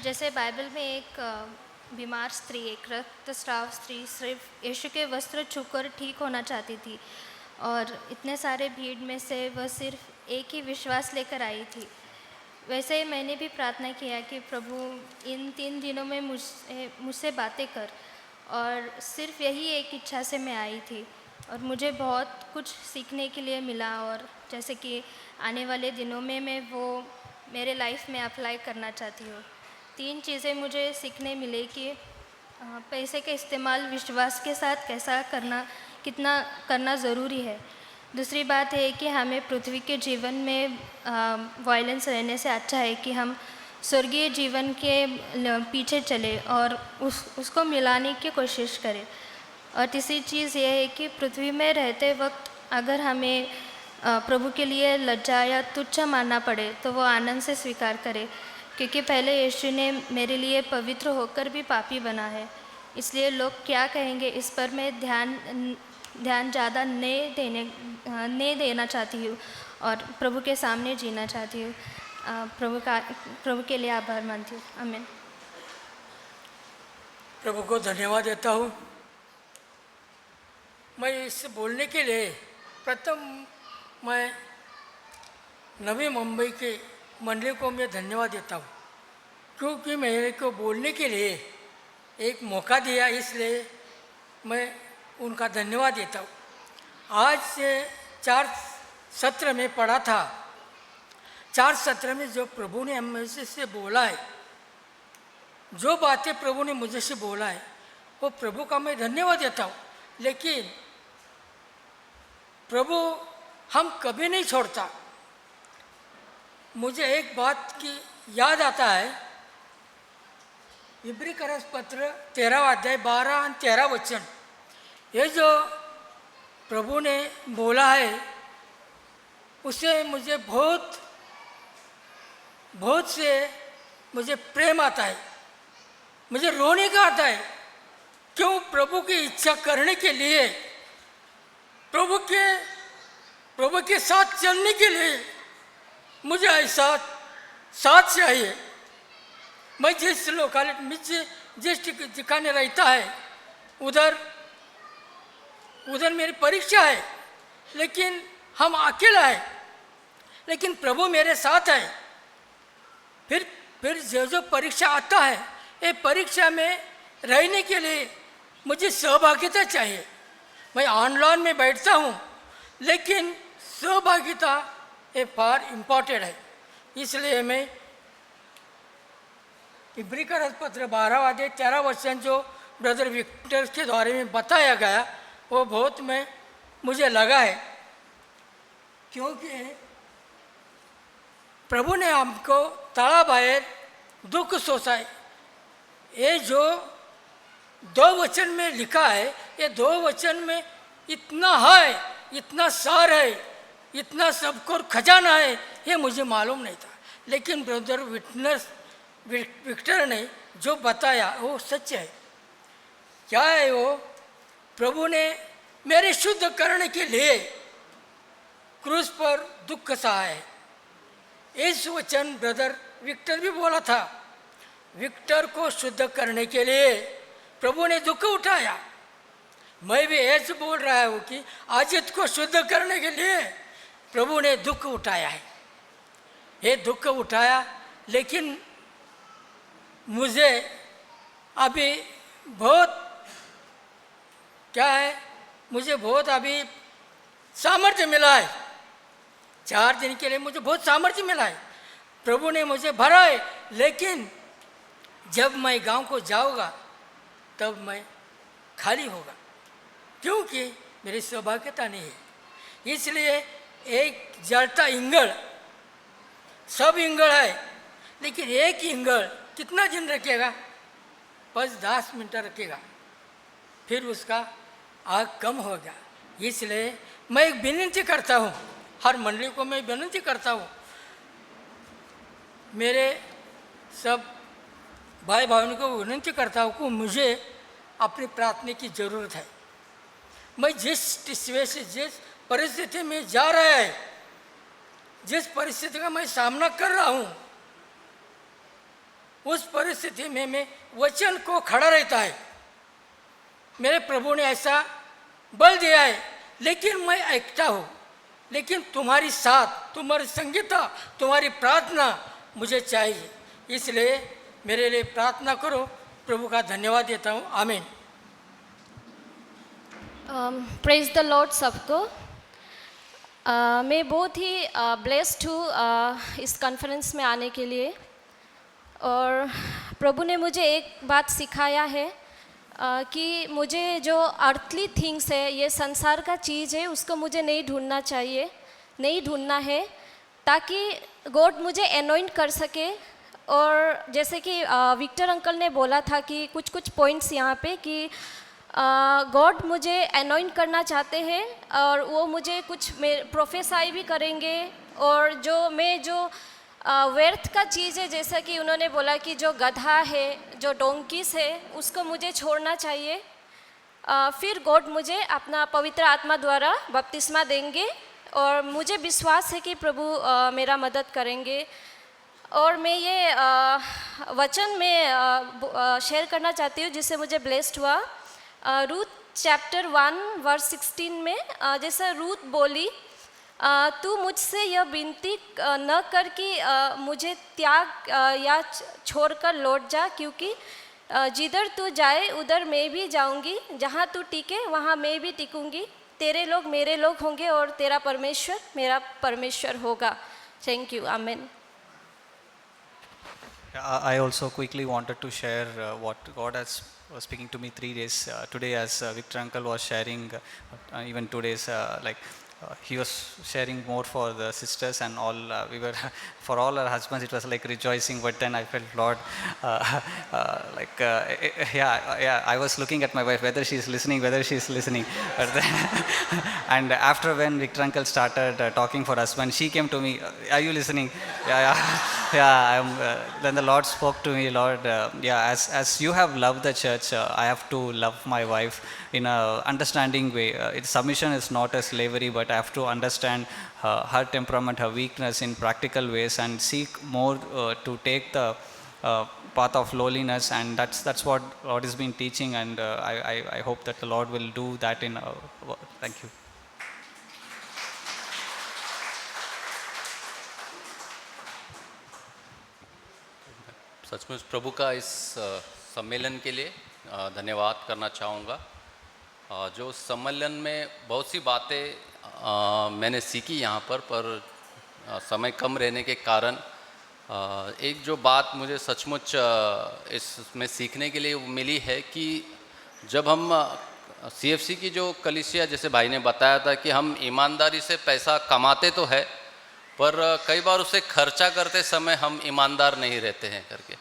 जैसे बाइबल में एक बीमार स्त्री, एक रक्तस्राव स्त्री सिर्फ यीशु के वस्त्र छूकर ठीक होना चाहती थी, और इतने सारे भीड़ में से वह सिर्फ एक ही विश्वास लेकर आई थी। वैसे ही मैंने भी प्रार्थना किया कि प्रभु इन 3 दिनों में मुझसे बातें कर, और सिर्फ यही एक इच्छा से मैं आई थी और मुझे बहुत कुछ सीखने के लिए मिला। और जैसे कि आने वाले दिनों में मैं वो मेरे लाइफ में अप्लाई करना चाहती हूँ। 3 चीज़ें मुझे सीखने मिले कि पैसे का इस्तेमाल विश्वास के साथ कैसा करना, कितना करना ज़रूरी है। दूसरी बात है कि हमें पृथ्वी के जीवन में वायलेंस रहने से अच्छा है कि हम स्वर्गीय जीवन के पीछे चले और उसको मिलाने की कोशिश करें। और तीसरी चीज़ ये है कि पृथ्वी में रहते वक्त अगर हमें प्रभु के लिए लज्जा या तुच्छ मानना पड़े तो वो आनंद से स्वीकार करे, क्योंकि पहले यीशु ने मेरे लिए पवित्र होकर भी पापी बना है। इसलिए लोग क्या कहेंगे इस पर मैं ध्यान ज़्यादा नहीं देना चाहती हूँ और प्रभु के सामने जीना चाहती हूँ। प्रभु के लिए आभार मानती हूँ। आमीन। प्रभु को धन्यवाद देता हूँ। मैं इस बोलने के लिए प्रथम मैं नवी मुंबई के मंडली को मैं धन्यवाद देता हूँ, क्योंकि मेरे को बोलने के लिए एक मौका दिया, इसलिए मैं उनका धन्यवाद देता हूँ। आज से 4 सत्र में पढ़ा था, 4 सत्र में जो प्रभु ने मुझसे से बोला है, जो बातें प्रभु ने मुझे से बोला है, वो प्रभु का मैं धन्यवाद देता हूँ। लेकिन प्रभु हम कभी नहीं छोड़ता। मुझे एक बात की याद आता है, इब्री करस पत्र 13 अध्याय 12 और 13 वचन, ये जो प्रभु ने बोला है उसे मुझे बहुत से मुझे प्रेम आता है, मुझे रोने का आता है। क्यों? प्रभु की इच्छा करने के लिए, प्रभु के साथ चलने के लिए मुझे ऐसा साथ चाहिए। मैं जिस लोकालिटी में जिस ठिकाने रहता है उधर मेरी परीक्षा है, लेकिन हम अकेला है, लेकिन प्रभु मेरे साथ है। फिर जो परीक्षा आता है, ये परीक्षा में रहने के लिए मुझे सहभागिता चाहिए। मैं ऑनलाइन में बैठता हूँ, लेकिन सहभागिता ये फार इम्पोर्टेंट है। इसलिए मैं इब्री का पत्र 12 अध्याय 13 वचन जो ब्रदर विक्टर के द्वारा में बताया गया, वो बहुत मुझे लगा है, क्योंकि प्रभु ने हमको तड़ा बाहर दुख सोचा है। ये जो 2 वचन में लिखा है, ये 2 वचन में इतना है, इतना सार है, इतना सबको खजाना है, ये मुझे मालूम नहीं था। लेकिन ब्रदर विक्टर ने जो बताया वो सच है। क्या है वो? प्रभु ने मेरे शुद्ध करने के लिए क्रूस पर दुख सहा है। इस वचन ब्रदर विक्टर भी बोला था, विक्टर को शुद्ध करने के लिए प्रभु ने दुख उठाया। मैं भी ऐसे बोल रहा हूँ कि अजित को शुद्ध करने के लिए प्रभु ने दुख उठाया है। ये दुख उठाया, लेकिन मुझे अभी बहुत क्या है, मुझे बहुत अभी सामर्थ्य मिला है। 4 दिन के लिए मुझे बहुत सामर्थ्य मिला है, प्रभु ने मुझे भरा है। लेकिन जब मैं गांव को जाऊंगा तब मैं खाली होगा, क्योंकि मेरी सौभाग्यता नहीं है। इसलिए एक जलता इंगल, सब इंगल है, लेकिन एक इंगल कितना दिन रखेगा? बस 10 मिनट रखेगा, फिर उसका आग कम होगा। इसलिए मैं एक विनती करता हूँ, हर मंडली को मैं विनती करता हूँ, मेरे सब भाई बहनों को विनती करता हूँ कि मुझे अपनी प्रार्थना की ज़रूरत है। मैं जिस सिचुएशन, जिस परिस्थिति में जा रहा है, जिस परिस्थिति का मैं सामना कर रहा हूँ, उस परिस्थिति में मैं वचन को खड़ा रहता है। मेरे प्रभु ने ऐसा बल दिया है, लेकिन मैं एकता हूँ। लेकिन तुम्हारी साथ, तुम्हारी संगीता, तुम्हारी प्रार्थना मुझे चाहिए। इसलिए मेरे लिए प्रार्थना करो। प्रभु का धन्यवाद देता हूँ। आमीन। प्रेज द लॉर्ड सबको। मैं बहुत ही ब्लेस्ड हूँ इस कॉन्फ्रेंस में आने के लिए, और प्रभु ने मुझे एक बात सिखाया है कि मुझे जो अर्थली थिंग्स है, ये संसार का चीज़ है, उसको मुझे नहीं ढूंढना चाहिए, नहीं ढूंढना है, ताकि गॉड मुझे अनॉइंट कर सके। और जैसे कि विक्टर अंकल ने बोला था कि कुछ कुछ पॉइंट्स यहाँ पे कि गॉड मुझे अनॉइंट करना चाहते हैं और वो मुझे कुछ प्रोफेसाई भी करेंगे, और जो व्यर्थ का चीज़ है, जैसा कि उन्होंने बोला कि जो गधा है, जो डोंकीस है, उसको मुझे छोड़ना चाहिए। फिर गॉड मुझे अपना पवित्र आत्मा द्वारा बपतिस्मा देंगे, और मुझे विश्वास है कि प्रभु मेरा मदद करेंगे। और मैं ये वचन में शेयर करना चाहती हूँ जिससे मुझे ब्लेस्ड हुआ। रूथ चैप्टर 1 वर्स 16 में जैसा रूथ बोली, तू मुझसे यह विनती न कर कि मुझे त्याग या छोड़कर लौट जा, क्योंकि जिधर तू जाए उधर मैं भी जाऊंगी, जहाँ तू टिके वहाँ मैं भी टिकूंगी, तेरे लोग मेरे लोग होंगे और तेरा परमेश्वर मेरा परमेश्वर होगा। थैंक यू, आमीन। I also quickly wanted to share what God has was speaking to me 3 days today, as Victor uncle was sharing even today's he was sharing more for the sisters and all. We were for all our husbands, it was like rejoicing, but then I felt Lord I was looking at my wife whether she is listening, but then and after when Victor uncle started talking for husband, she came to me, are you listening? Then the Lord spoke to me, Lord, as you have loved the church, I have to love my wife in a understanding way. Submission is not a slavery, but I have to understand her temperament, her weakness in practical ways, and seek more to take the path of lowliness, and that's what Lord has been teaching, and I hope that the Lord will do that in our work. Thank you. सचमुच प्रभु का इस सम्मेलन के लिए धन्यवाद करना चाहूँगा। जो सम्मेलन में बहुत सी बातें मैंने सीखी यहाँ पर समय कम रहने के कारण एक जो बात मुझे सचमुच इसमें सीखने के लिए मिली है कि जब हम CFC की जो कलीसिया, जैसे भाई ने बताया था कि हम ईमानदारी से पैसा कमाते तो है, पर कई बार उसे खर्चा करते समय हम ईमानदार नहीं रहते हैं करके,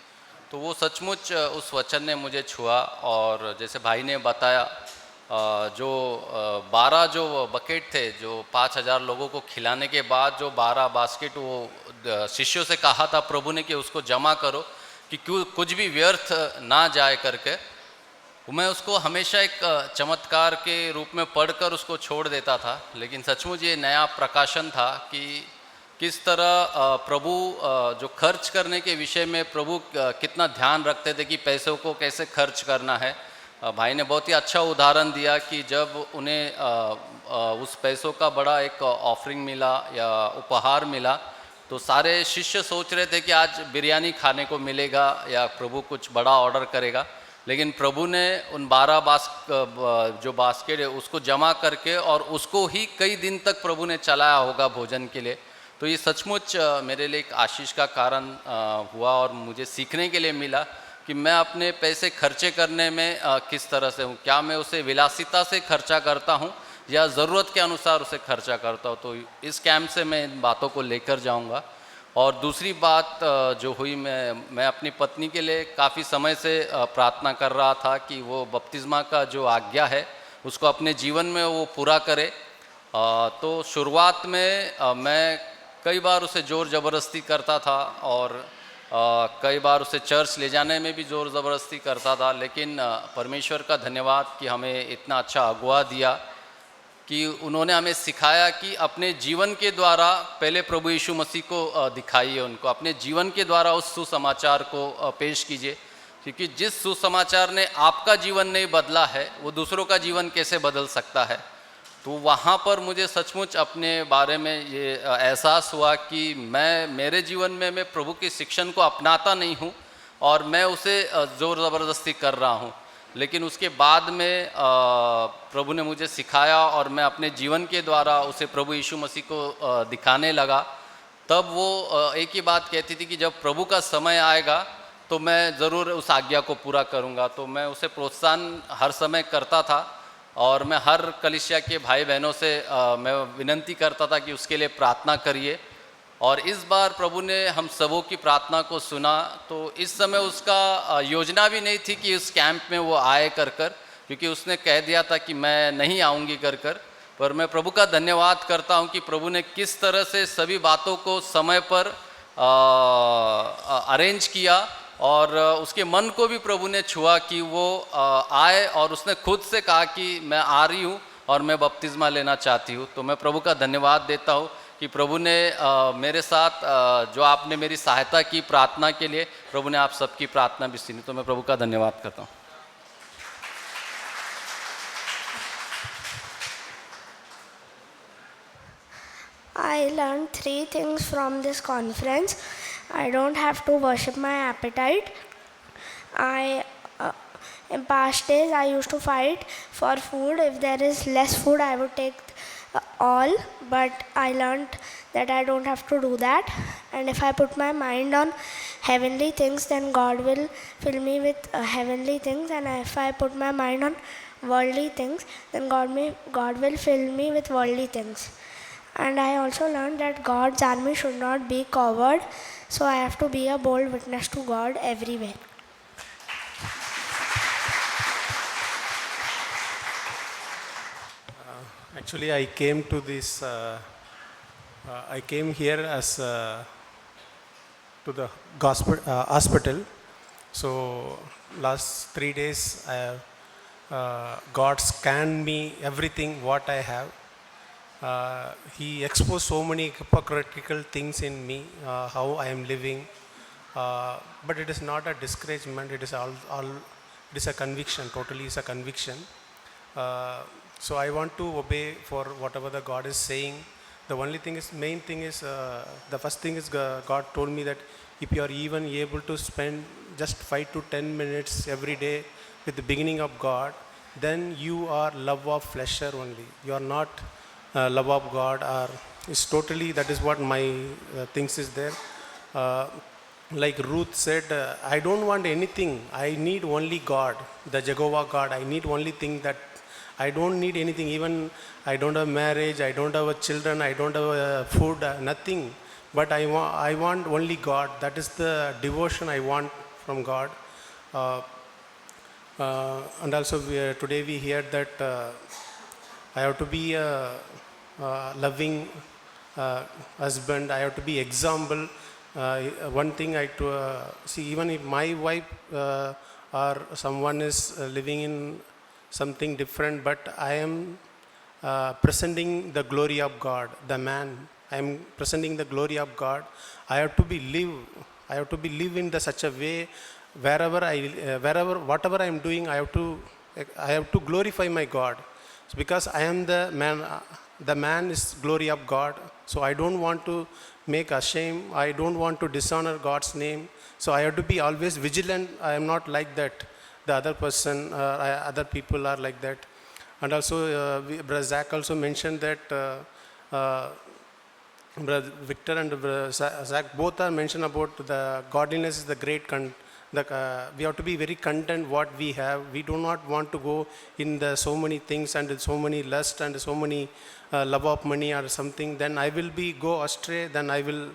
तो वो सचमुच उस वचन ने मुझे छुआ। और जैसे भाई ने बताया, जो 12 जो बकेट थे, जो 5000 लोगों को खिलाने के बाद जो 12 बास्केट वो शिष्यों से कहा था प्रभु ने कि उसको जमा करो कि कुछ भी व्यर्थ ना जाए करके, मैं उसको हमेशा एक चमत्कार के रूप में पढ़कर उसको छोड़ देता था। लेकिन सचमुच ये नया प्रकाशन था कि किस तरह प्रभु जो खर्च करने के विषय में प्रभु कितना ध्यान रखते थे कि पैसों को कैसे खर्च करना है। भाई ने बहुत ही अच्छा उदाहरण दिया कि जब उन्हें उस पैसों का बड़ा एक ऑफरिंग मिला या उपहार मिला, तो सारे शिष्य सोच रहे थे कि आज बिरयानी खाने को मिलेगा या प्रभु कुछ बड़ा ऑर्डर करेगा, लेकिन प्रभु ने उन 12 जो बास्केट है उसको जमा करके और उसको ही कई दिन तक प्रभु ने चलाया होगा भोजन के लिए। तो ये सचमुच मेरे लिए एक आशीष का कारण हुआ और मुझे सीखने के लिए मिला कि मैं अपने पैसे खर्चे करने में किस तरह से हूँ। क्या मैं उसे विलासिता से खर्चा करता हूँ या ज़रूरत के अनुसार उसे खर्चा करता हूँ। तो इस कैंप से मैं इन बातों को लेकर जाऊँगा। और दूसरी बात जो हुई, मैं अपनी पत्नी के लिए काफ़ी समय से प्रार्थना कर रहा था कि वो बपतिस्मा का जो आज्ञा है उसको अपने जीवन में वो पूरा करे। तो शुरुआत में मैं कई बार उसे ज़ोर ज़बरदस्ती करता था और कई बार उसे चर्च ले जाने में भी ज़ोर ज़बरदस्ती करता था, लेकिन परमेश्वर का धन्यवाद कि हमें इतना अच्छा अगुवा दिया कि उन्होंने हमें सिखाया कि अपने जीवन के द्वारा पहले प्रभु यीशु मसीह को दिखाइए, उनको अपने जीवन के द्वारा उस सुसमाचार को पेश कीजिए, क्योंकि जिस सुसमाचार ने आपका जीवन नहीं बदला है वो दूसरों का जीवन कैसे बदल सकता है। तो वहाँ पर मुझे सचमुच अपने बारे में ये एहसास हुआ कि मेरे जीवन में मैं प्रभु की शिक्षण को अपनाता नहीं हूँ और मैं उसे ज़ोर ज़बरदस्ती कर रहा हूँ। लेकिन उसके बाद में प्रभु ने मुझे सिखाया और मैं अपने जीवन के द्वारा उसे प्रभु यीशु मसीह को दिखाने लगा। तब वो एक ही बात कहती थी कि जब प्रभु का समय आएगा तो तो मैं ज़रूर उस आज्ञा को पूरा करूँगा। तो मैं उसे प्रोत्साहन हर समय करता था और मैं हर कलीसिया के भाई बहनों से मैं विनती करता था कि उसके लिए प्रार्थना करिए। और इस बार प्रभु ने हम सबों की प्रार्थना को सुना। तो इस समय उसका योजना भी नहीं थी कि उस कैंप में वो आए कर क्योंकि उसने कह दिया था कि मैं नहीं आऊँगी कर पर मैं प्रभु का धन्यवाद करता हूँ कि प्रभु ने किस तरह से सभी बातों को समय पर अरेंज किया और उसके मन को भी प्रभु ने छुआ कि वो आए और उसने खुद से कहा कि मैं आ रही हूँ और मैं बपतिस्मा लेना चाहती हूँ। तो मैं प्रभु का धन्यवाद देता हूँ कि प्रभु ने मेरे साथ जो आपने मेरी सहायता की प्रार्थना के लिए, प्रभु ने आप सबकी प्रार्थना भी सुनी। तो मैं प्रभु का धन्यवाद करता हूँ। I learned 3 things from this conference. I don't have to worship my appetite. In past days, I used to fight for food. If there is less food, I would take all. But I learned that I don't have to do that. And if I put my mind on heavenly things, then God will fill me with heavenly things. And if I put my mind on worldly things, then God will fill me with worldly things. And I also learned that God's army should not be coward, so I have to be a bold witness to God everywhere. Actually, I came to this. I came here as to the gospel hospital. So last 3 days, God scanned me everything what I have. He exposed so many hypocritical things in me, how I am living. But it is not a discouragement. It is it is a conviction. Totally, is a conviction. So I want to obey for whatever the God is saying. The only thing is, main thing is, the first thing is God told me that if you are even able to spend just 5 to 10 minutes every day with the beginning of God, then you are love of pleasure only. You are not love of God, or it's totally, that is what my things is there. Like Ruth said, I don't want anything. I need only God, the Jehovah God. I need only thing that I don't need anything. Even I don't have marriage, I don't have children, I don't have food, nothing. But I want only God. That is the devotion I want from God. And also today we heard that I have to be a loving husband. I have to be example. One thing I see, even if my wife or someone is living in something different, but I am presenting the glory of God. The man, I am presenting the glory of God. I have to be live in such a way wherever whatever I am doing, I have to glorify my God. So because I am the man. The man is glory of God. So I don't want to make ashamed. I don't want to dishonor God's name. So I have to be always vigilant. I am not like that. The other person, other people are like that. And also, Brother Zach also mentioned that Brother Victor and Brother Zach both are mentioned about the godliness is the great we have to be very content what we have. We do not want to go in the so many things and so many lust and so many love of money or something. Then I will go astray. Then I will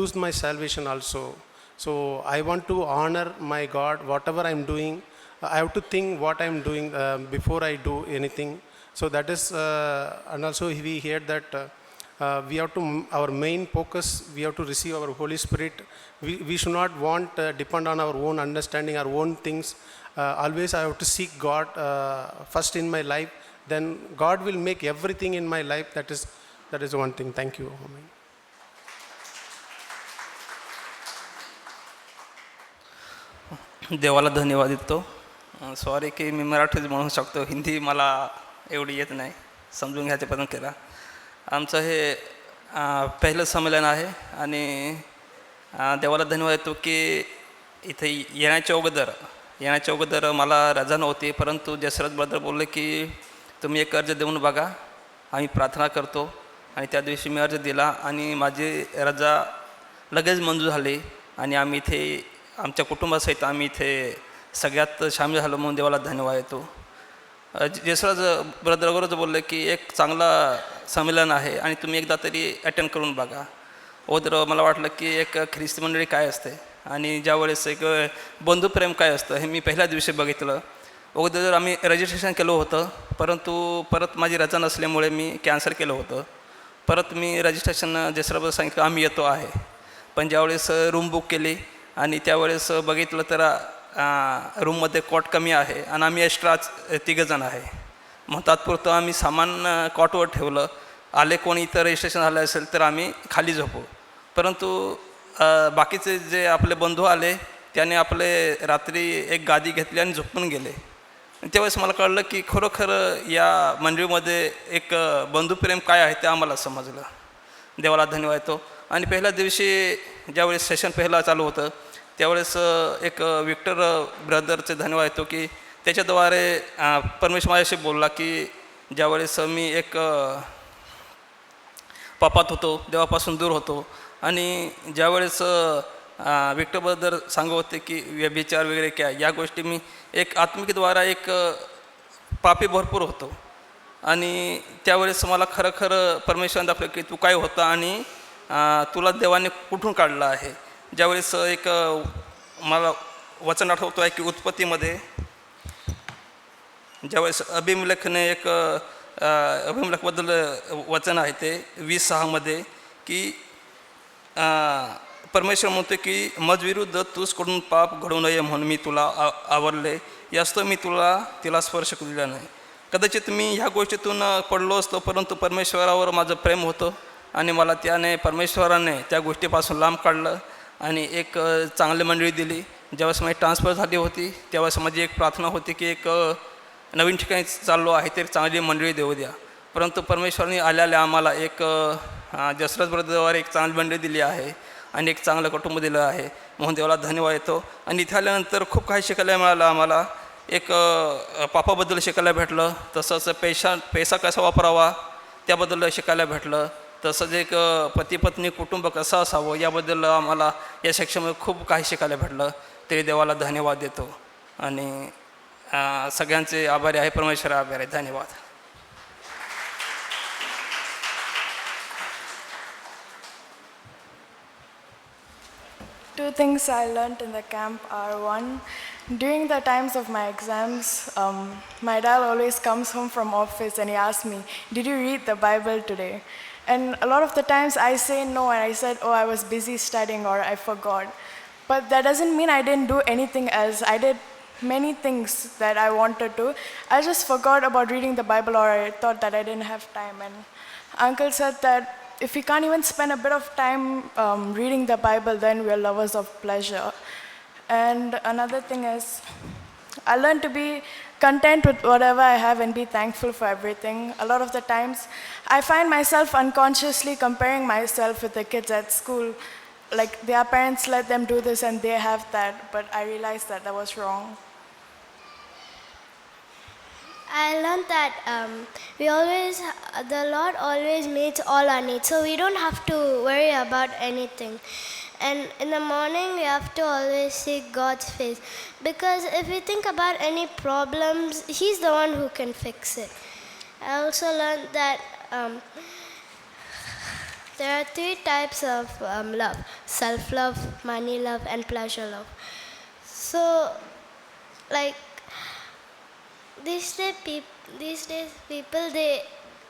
lose my salvation also. So I want to honor my God. Whatever I am doing, I have to think what I am doing before I do anything. So that is, and also we hear that we have to, our main focus, we have to receive our Holy Spirit. We should not want depend on our own understanding, our own things. Always I have to seek God first in my life. Then God will make everything in my life. That is one thing. Thank you. Amen. देवाला धन्यवाद देतो. सॉरी की मी मराठीत म्हणू शकतो, हिंदी मला एवढी येत नाही, समजून घ्यायचा प्रयत्न केला. आमचं हे पहिलं संमेलन आहे आणि देवाला धन्यवाद देतो की इथे येण्याच्या अगोदर मला रजा नव्हती, परंतु जसरथ ब्रदर बोलले की तुम्ही एक अर्ज देऊन बघा, आम्ही प्रार्थना करतो. आणि त्या दिवशी मी अर्ज दिला आणि माझी रजा लगेच मंजूर झाली आणि आम्ही इथे आमच्या कुटुंबासहित आम्ही इथे सगळ्यात सामील झालो म्हणून देवाला धन्यवाद देतो. जसराज ब्रदरवरच बोललं की एक चांगला संमेलन आहे आणि तुम्ही एकदा तरी अटेंड करून बघा. अगोदर मला वाटलं की एक ख्रिस्ती मंडळी काय असते आणि ज्यावेळेस एक बंधुप्रेम काय असतं हे मी पहिल्या दिवशी बघितलं. अगोदर आम्ही रजिस्ट्रेशन केलं होतं, परंतु परत माझी रजा नसल्यामुळे मी कॅन्सल केलं होतं. परत मी रजिस्ट्रेशन जसराबद्दल सांगितलं आम्ही येतो आहे. पण ज्यावेळेस रूम बुक केली आणि त्यावेळेस बघितलं तर रूममध्ये कॉट कमी आहे आणि आम्ही एक्स्ट्राच 3 जण आहे. मग तात्पुरतं आम्ही सामान कॉटवर ठेवलं. आले कोणी इथं रजिस्ट्रेशन झालं असेल तर आम्ही खाली झोपू. परंतु बाकीचे जे आपले बंधू आले त्याने आपले रात्री एक गादी घेतली आणि झोपून गेले. त्यावेळेस मला कळलं की खरोखर या मंडळीमध्ये एक बंधुप्रेम काय आहे ते आम्हाला समजलं. देवाला धन्यवाद देतो. आणि पहिल्या दिवशी ज्यावेळेस सेशन पहिला चालू होतं त्यावेळेस एक विक्टर ब्रदरचे धन्यवाद देतो की त्याच्याद्वारे परमेश्वर माझ्याशी बोलला की ज्यावेळेस मी एक पापात होतो, देवापासून दूर होतो आणि ज्यावेळेस विक्टर ब्रदर सांगत होते की व्यभिचार वगैरे क्या या गोष्टी मी एक आत्मिकद्वारा एक पापी भरपूर होतो आणि त्यावेळेस मला खरं परमेश्वराने दाखवलं की तू काय होता आणि तुला देवाने कुठून काढलं आहे. ज्यावेळेस एक मला वचन आठवतो आहे की उत्पत्तीमध्ये ज्यावेळेस अभिमलेखने एक अभिमलेखबद्दल वचन आहे ते 20:6 की परमेश्वर म्हणतो की मजविरुद्ध तुझकडून पाप घडू नये म्हणून मी तुला आवरले, यास्तव मी तिला स्पर्श दिला नाही. कदाचित मी ह्या गोष्टीतून पडलो असतो, परंतु परमेश्वरावर माझं प्रेम होतं आणि मला परमेश्वराने त्या गोष्टीपासून लांब काढलं आणि एक चांगली मंडळी दिली. ज्यावेळेस माझी ट्रान्सफर झाली होती त्यावेळेस माझी एक प्रार्थना होती की एक नवीन ठिकाणी चाललो आहे तर चांगली मंडळी देऊ द्या. परंतु परमेश्वराने आल्याला आम्हाला एक जसरथ ब्रदरद्वारे एक चांगली मंडळी दिली आहे आणि एक चांगलं कुटुंब दिलं आहे म्हणून देवाला धन्यवाद देतो. आणि इथे आल्यानंतर खूप काही शिकायला मिळालं आम्हाला. एक पापाबद्दल शिकायला भेटलं, तसंच पैसा कसा वापरावा त्याबद्दल शिकायला भेटलं, तसंच एक पती पत्नी कुटुंब कसं असावं याबद्दल आम्हाला या सेक्शनमध्ये खूप काही शिकायला भेटलं. तरी देवाला धन्यवाद देतो आणि सगळ्यांचे आभारी आहे, परमेश्वर आभारी आहे. धन्यवाद. Two things I learned in the camp are, one, during the times of my exams, my dad always comes home from office and he asks me, "Did you read the Bible today?" And a lot of the times I say no and I said, "Oh, I was busy studying," or "I forgot." But that doesn't mean I didn't do anything else. I did many things that I wanted to. I just forgot about reading the Bible, or I thought that I didn't have time. And Uncle said that if we can't even spend a bit of time reading the Bible, then we are lovers of pleasure. And another thing is, I learned to be content with whatever I have and be thankful for everything. A lot of the times, I find myself unconsciously comparing myself with the kids at school. Like their parents let them do this and they have that, but I realized that that was wrong. I learned that the Lord always meets all our needs, so we don't have to worry about anything. And in the morning, we have to always seek God's face, because if we think about any problems, He's the one who can fix it. I also learned that there are 3 types of love: self-love, money love, and pleasure love. So, like, these days people,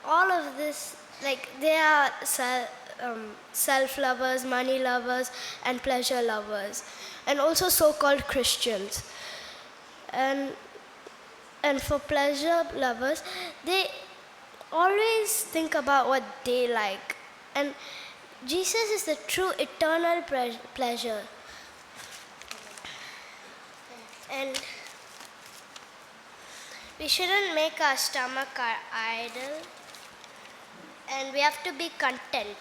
all of this, like, they are self-lovers, money lovers, and pleasure lovers, and also so-called Christians. And for pleasure lovers, they always think about what they like. And Jesus is the true eternal pleasure. And we shouldn't make our stomach our idol. And we have to be content.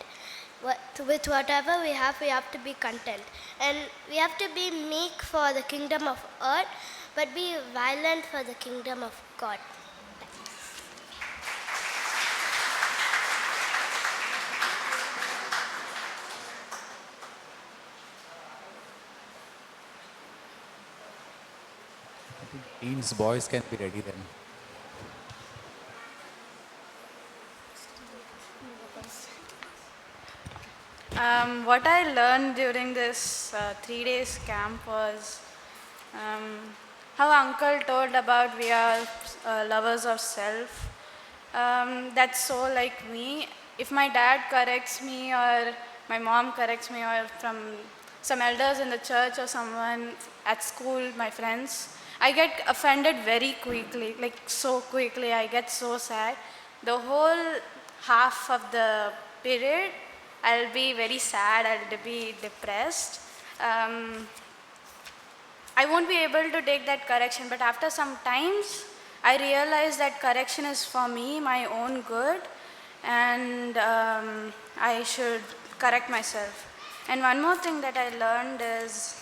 With whatever we have to be content. And we have to be meek for the kingdom of earth, but be violent for the kingdom of God. teens boys can be ready then. What I learned during this 3 days camp was how Uncle told about we are lovers of self. That's so like me. If my dad corrects me or my mom corrects me or from some elders in the church or someone at school, my friends, I get offended very quickly, like so quickly. I get so sad. The whole half of the period, I'll be very sad, I'll be depressed. I won't be able to take that correction, but after some times, I realize that correction is for me, my own good, and I should correct myself. And one more thing that I learned is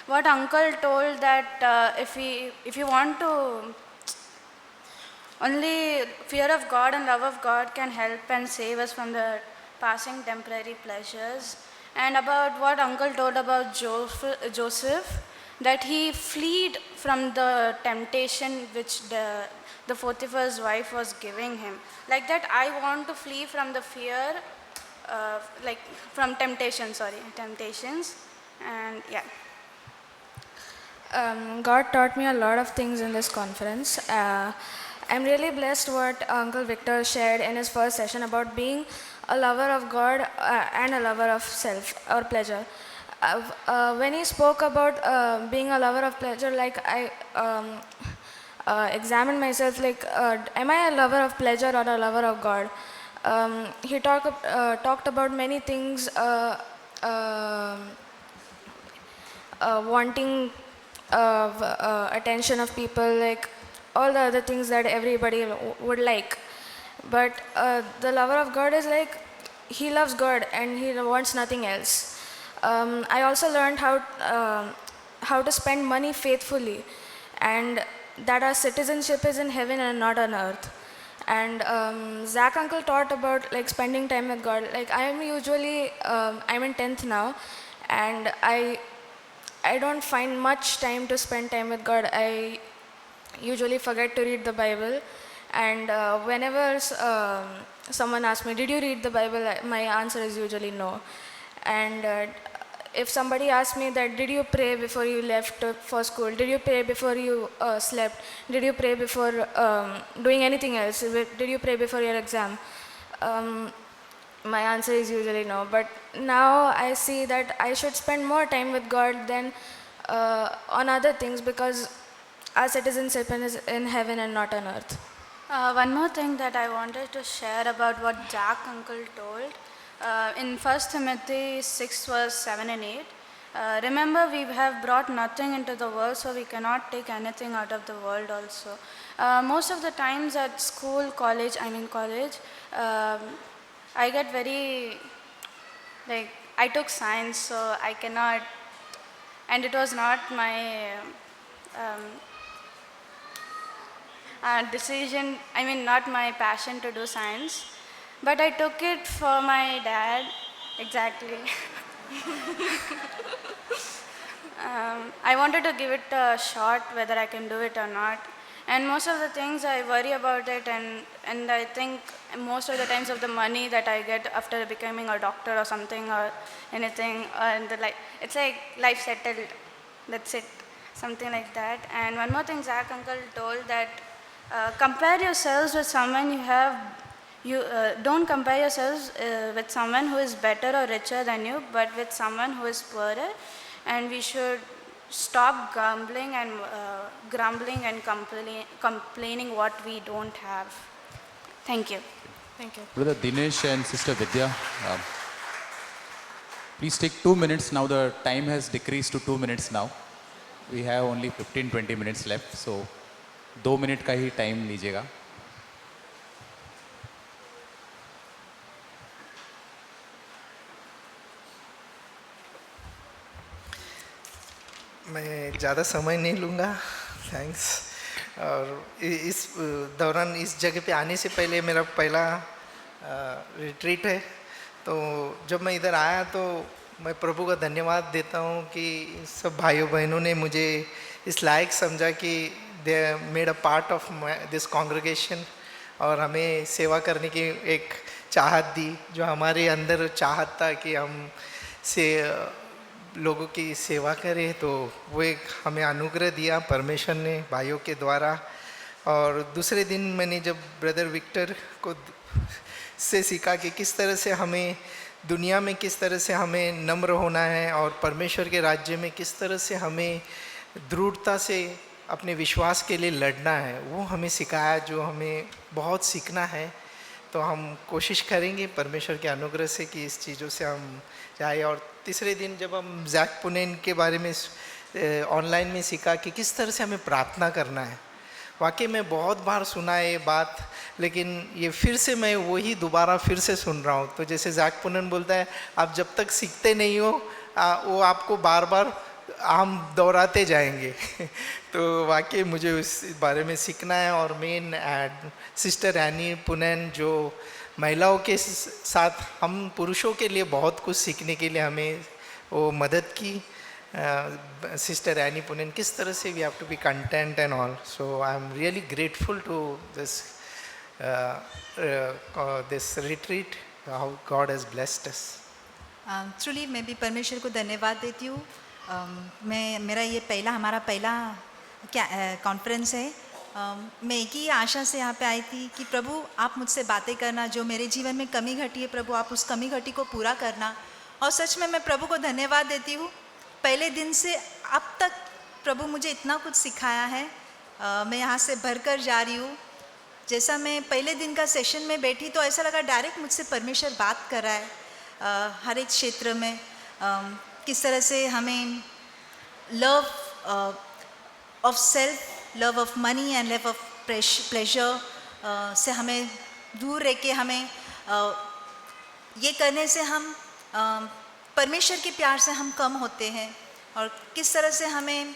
what Uncle told that if you want to, only fear of God and love of God can help and save us from the passing temporary pleasures. And about what Uncle told about Joseph, that he fled from the temptation which the Potiphar's wife was giving him. Like that, I want to flee from the fear, from temptations, and yeah. God taught me a lot of things in this conference. I'm really blessed what Uncle Victor shared in his first session about being a lover of God and a lover of self or pleasure. When he spoke about being a lover of pleasure, like I examined myself, like am I a lover of pleasure or a lover of God? He talked about many things, wanting attention of people, like all the other things that everybody would like. But the lover of God is like, he loves God and he wants nothing else. I also learned how to spend money faithfully, and that our citizenship is in heaven and not on earth. And Zach Uncle taught about like spending time with God. Like I am usually, I'm in 10th now, and I don't find much time to spend time with God. I usually forget to read the Bible, and whenever someone asks me, did you read the Bible, my answer is usually no. And if somebody asks me that, did you pray before you left for school, did you pray before you slept, did you pray before doing anything else, did you pray before your exam, my answer is usually no. But now I see that I should spend more time with God than on other things, because our citizenship is in heaven and not on earth. One more thing that I wanted to share about what Jack Uncle told. In 1 Timothy 6 verse 7 and 8, remember we have brought nothing into the world, so we cannot take anything out of the world also. Most of the times at school, college, I get very, like, I took science, so I cannot, and it was not my decision, not my passion to do science, but I took it for my dad, exactly. I wanted to give it a shot, whether I can do it or not. And most of the things I worry about it, and I think most of the times of the money that I get after becoming a doctor or something or anything, and it's like life settled, that's it, something like that. And one more thing Zach Uncle told, that compare yourselves with someone don't compare yourselves with someone who is better or richer than you, but with someone who is poorer. And we should stop grumbling and complaining what we don't have. Thank you. Thank you. Brother Dinesh and Sister Vidya, please take 2 minutes now. The time has decreased to 2 minutes now. We have only 15-20 minutes left, so 2 minute का ही time लीजिएगा. मैं ज़्यादा समय नहीं लूँगा, थैंक्स। और इस दौरान इस जगह पे आने से पहले मेरा पहला रिट्रीट है, तो जब मैं इधर आया तो मैं प्रभु का धन्यवाद देता हूँ कि सब भाइयों बहनों ने मुझे इस लायक समझा कि they made a part of this congregation और हमें सेवा करने की एक चाहत दी। जो हमारे अंदर चाहत था कि हम से लोगों की सेवा करें, तो वो एक हमें अनुग्रह दिया परमेश्वर ने भाइयों के द्वारा। और दूसरे दिन मैंने जब ब्रदर विक्टर को से सीखा कि किस तरह से हमें दुनिया में किस तरह से हमें नम्र होना है और परमेश्वर के राज्य में किस तरह से हमें दृढ़ता से अपने विश्वास के लिए लड़ना है, वो हमें सिखाया, जो हमें बहुत सीखना है। तो हम कोशिश करेंगे परमेश्वर के अनुग्रह से कि इस चीज़ों से हम जाए। और तीसरे दिन जब हम जैक पुनेन के बारे में ऑनलाइन में सीखा कि किस तरह से हमें प्रार्थना करना है। वाकई में बहुत बार सुना है ये बात, लेकिन ये फिर से मैं वही दोबारा फिर से सुन रहा हूँ। तो जैसे जैक पुनेन बोलता है, आप जब तक सीखते नहीं हो वो आपको बार बार हम दोहराते जाएंगे। तो वाकई मुझे उस बारे में सीखना है। और मेन सिस्टर एनी पुनेन जो महिलाओं के साथ हम पुरुषों के लिए बहुत कुछ सीखने के लिए हमें वो मदद की। सिस्टर एनी पुनेन किस तरह से we have to be content and all. So I am really grateful to this retreat, how God has blessed us. Truly मैं भी परमेश्वर को धन्यवाद देती हूँ। मेरा ये हमारा पहला कॉन्फ्रेंस है। मैं एक ही आशा से यहाँ पे आई थी कि प्रभु आप मुझसे बातें करना, जो मेरे जीवन में कमी घटी है प्रभु आप उस कमी घटी को पूरा करना। और सच में मैं प्रभु को धन्यवाद देती हूँ, पहले दिन से अब तक प्रभु मुझे इतना कुछ सिखाया है। मैं यहाँ से भरकर जा रही हूँ। जैसा मैं पहले दिन का सेशन में बैठी तो ऐसा लगा डायरेक्ट मुझसे परमेश्वर बात कर रहा है। हर एक क्षेत्र में किस तरह से हमें love of self, love of money and love of pleasure से हमें दूर रह के हमें ये करने से हम परमेश्वर के प्यार से हम कम होते हैं। और किस तरह से हमें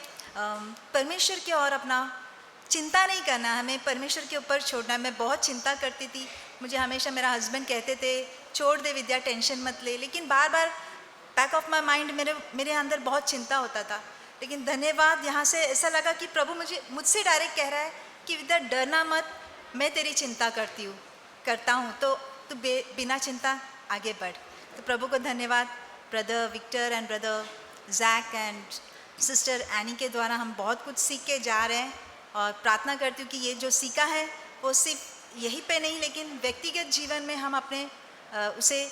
परमेश्वर की ओर अपना चिंता नहीं करना, हमें परमेश्वर के ऊपर छोड़ना। मैं बहुत चिंता करती थी, मुझे हमेशा मेरा हस्बैंड कहते थे छोड़ दे विद्या, टेंशन मत ले, लेकिन बार बार बैक ऑफ माई माइंड मेरे अंदर बहुत चिंता होता था। लेकिन धन्यवाद, यहाँ से ऐसा लगा कि प्रभु मुझसे डायरेक्ट कह रहा है कि विद्या डरना मत, मैं तेरी चिंता करता हूँ, तो तू बिना चिंता आगे बढ़। तो प्रभु को धन्यवाद। Brother Victor and brother Jack and sister Annie के द्वारा हम बहुत कुछ सीख के जा रहे हैं। और प्रार्थना करती हूँ कि ये जो सीखा है वो सिर्फ यहीं पे नहीं, लेकिन व्यक्तिगत जीवन में हम अपने उसे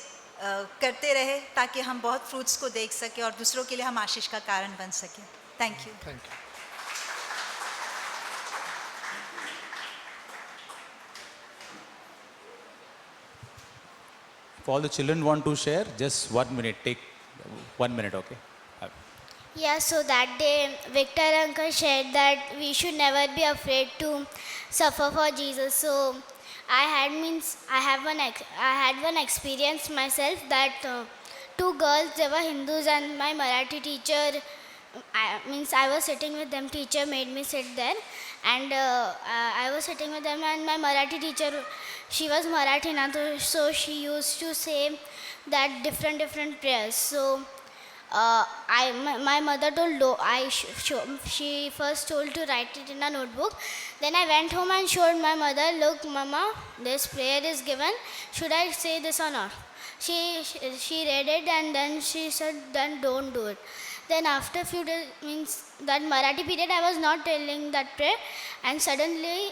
करते रहे, ताकि हम बहुत फ्रूट्स को देख सकें और दूसरों के लिए हम आशीष का कारण बन सकें। Thank you. If all the children want to share, just 1 minute, take 1 minute, okay? Yeah, so that day Victor uncle shared that we should never be afraid to suffer for Jesus. So I had one experience myself that two girls, they were Hindus, and my Marathi teacher, I was sitting with them, teacher made me sit there, and I was sitting with them, and my Marathi teacher, she was Marathi na, so she used to say that different prayers. So my mother told, she first told to write it in a notebook. Then I went home and showed my mother, look mama, this prayer is given, should I say this or not? She read it and then she said, then don't do it. Then after few days, that Marathi period, I was not telling that prayer, and suddenly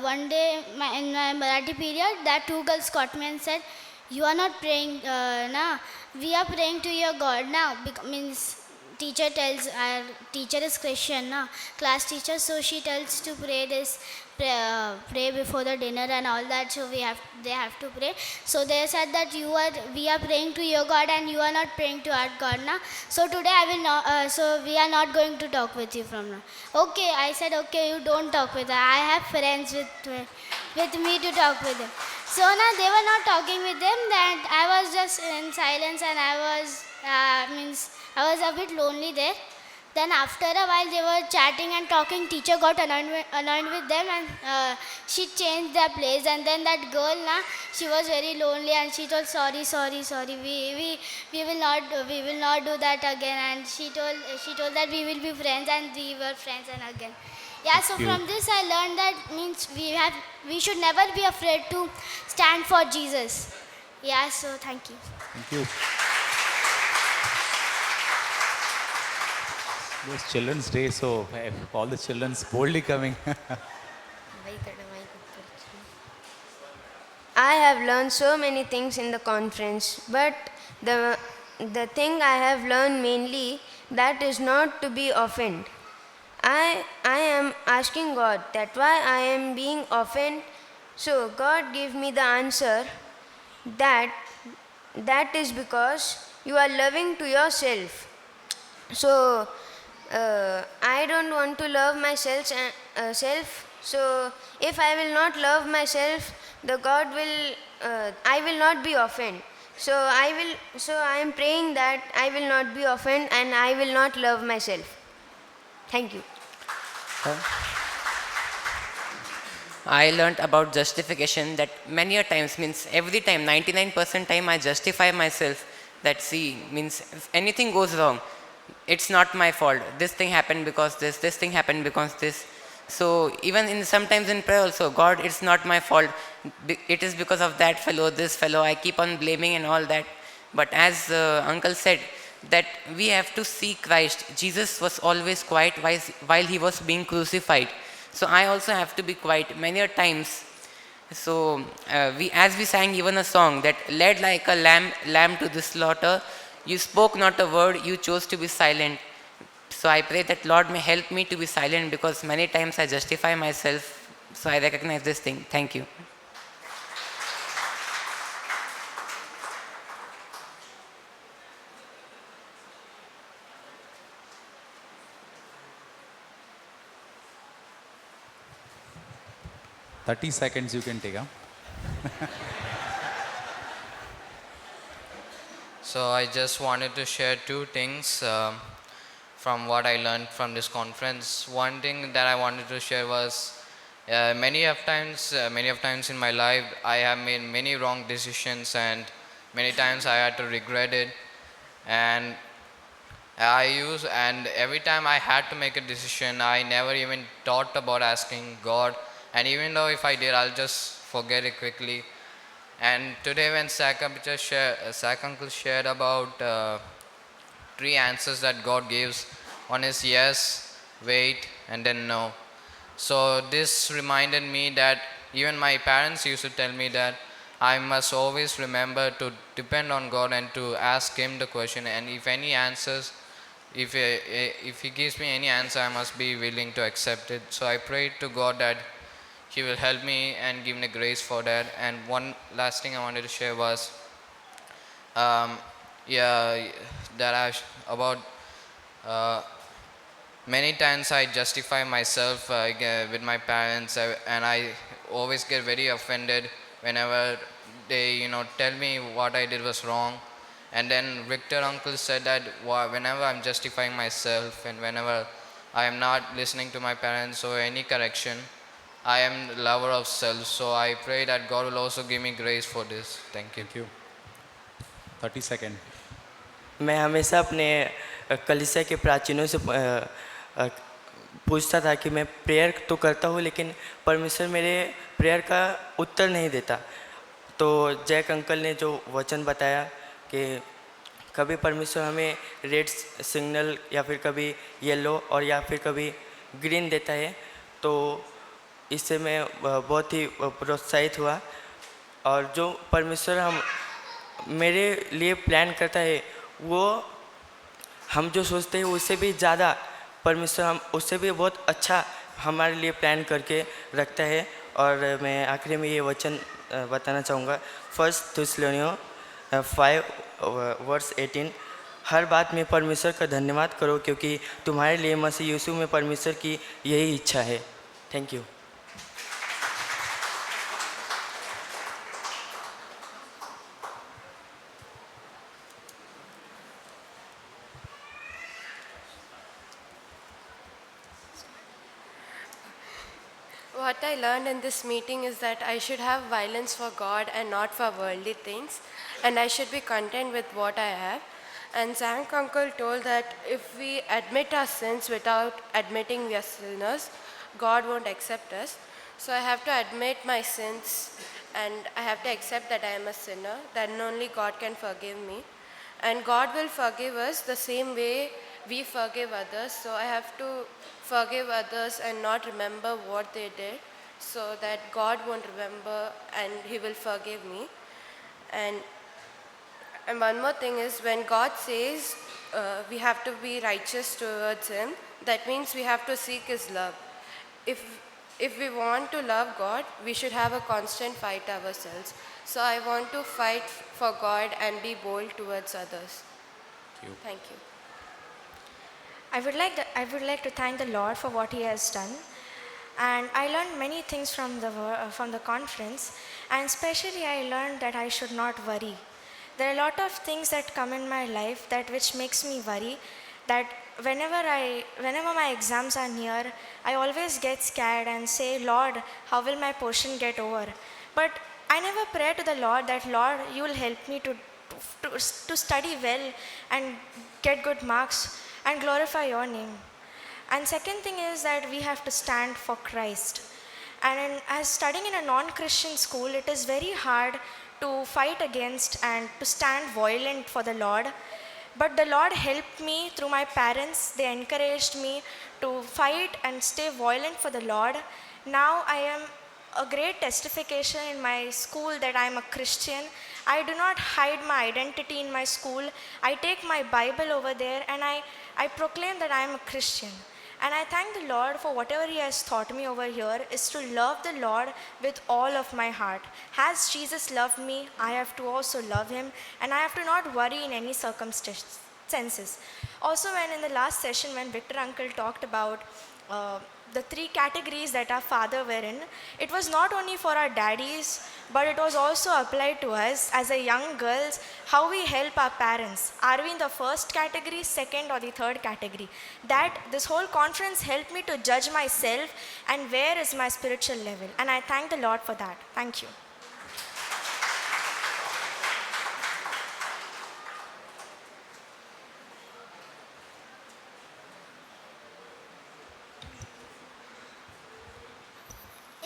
one day in my Marathi period, that two girls caught me and said, you are not praying, we are praying to your God now. Teacher tells, our teacher is Christian, class teacher, so she tells to pray this, pray before the dinner and all that, so they have to pray. So they said that we are praying to your God and you are not praying to our God now. So today I will not, so we are not going to talk with you from now. Okay, I said, okay, you don't talk with her. I have friends with me to talk with them. So now they were not talking with them, that I was just in silence, and I was a bit lonely there. Then after a while they were chatting and talking. Teacher got annoyed with them, and she changed their place. And then that girl, she was very lonely, and she told, sorry, we will not do that again. And she told that we will be friends, and we were friends and again. Yeah, so you. from this I learned that means we should never be afraid to stand for Jesus. Yeah, so thank you. Thank you. It's Children's Day, so all the children's boldly coming. I have learned so many things in the conference, but the thing I have learned mainly, that is not to be offended. I am asking God that why I am being offended. So God gave me the answer that is because you are loving to yourself. So I don't want to love myself. So if I will not love myself, I will not be offended. So I am praying that I will not be offended and I will not love myself. Thank you. I learned about justification, that many a times, means every time, 99% time I justify myself, that means if anything goes wrong, it's not my fault. This thing happened because this thing happened because this. So even sometimes in prayer also, God, it's not my fault. It is because of that fellow, this fellow. I keep on blaming and all that. But as uncle said, that we have to see Christ. Jesus was always quiet while he was being crucified. So I also have to be quiet many a times. So as we sang even a song, that led like a lamb to the slaughter, you spoke not a word, you chose to be silent. So I pray that Lord may help me to be silent, because many times I justify myself. So I recognize this thing. Thank you. "30 seconds you can take, huh? So I just wanted to share two things from what I learned from this conference. One thing that I wanted to share was many of times in my life I have made many wrong decisions, and many times I had to regret it. And every time I had to make a decision, I never even thought about asking God. And even though if I did, I'll just forget it quickly. And today when Zach uncle shared about 3 answers that God gives, one is yes, wait, and then no. So this reminded me that even my parents used to tell me that I must always remember to depend on God and to ask Him the question. And if He gives me any answer, I must be willing to accept it. So I prayed to God that He will help me and give me grace for that. And one last thing I wanted to share was, many times I justify myself with my parents, and I always get very offended whenever they tell me what I did was wrong. And then Victor uncle said that whenever I'm justifying myself and whenever I am not listening to my parents or any correction, I am the lover of self. So I pray that God will also give me grace for this. Thank you. Thank you. 30 seconds. मैं हमेशा अपने कलीसिया के प्राचीनों से पूछता था कि मैं प्रेयर तो करता हूँ, लेकिन परमेश्वर मेरे प्रेयर का उत्तर नहीं देता। तो जैक अंकल ने जो वचन बताया कि कभी परमेश्वर हमें रेड सिग्नल या फिर कभी येलो और या फिर कभी ग्रीन देता है, तो इससे मैं बहुत ही प्रोत्साहित हुआ। और जो परमेश्वर मेरे लिए प्लान करता है, वो हम जो सोचते हैं उससे भी ज़्यादा परमेश्वर उससे भी बहुत अच्छा हमारे लिए प्लान करके रखता है। और मैं आखिरी में ये वचन बताना चाहूँगा, 1 Thessalonians 5:18, हर बात में परमेश्वर का धन्यवाद करो, क्योंकि तुम्हारे लिए मसीह यीशु में परमेश्वर की यही इच्छा है। Thank you. What I learned in this meeting is that I should have violence for God and not for worldly things, and I should be content with what I have. And Zank uncle told that if we admit our sins without admitting we are sinners, God won't accept us. So I have to admit my sins and I have to accept that I am a sinner. Then only God can forgive me. And God will forgive us the same way we forgive others. So I have to forgive others and not remember what they did, so that God won't remember and He will forgive me. And one more thing is, when God says we have to be righteous towards Him, that means we have to seek His love. If we want to love God, we should have a constant fight ourselves. So I want to fight for God and be bold towards others. Thank you. I would like to thank the Lord for what He has done, and I learned many things from the conference, and especially I learned that I should not worry. There are a lot of things that come in my life that which makes me worry. That whenever my exams are near, I always get scared and say, Lord, how will my portion get over? But I never pray to the Lord that, Lord, you will help me to study well and get good marks and glorify your name. And second thing is that we have to stand for Christ. And as studying in a non-Christian school, it is very hard to fight against and to stand violent for the Lord. But the Lord helped me through my parents. They encouraged me to fight and stay violent for the Lord. Now I am a great testification in my school that I am a Christian. I do not hide my identity in my school. I take my Bible over there and I proclaim that I am a Christian. And I thank the Lord for whatever He has taught me over here is to love the Lord with all of my heart. As Jesus loved me, I have to also love Him, and I have to not worry in any circumstances. Also, when in the last session, when Victor uncle talked about the three categories that our father were in, it was not only for our daddies, but it was also applied to us as a young girls, how we help our parents. Are we in the first category, second, or the third category? That this whole conference helped me to judge myself and where is my spiritual level. And I thank the Lord for that. Thank you.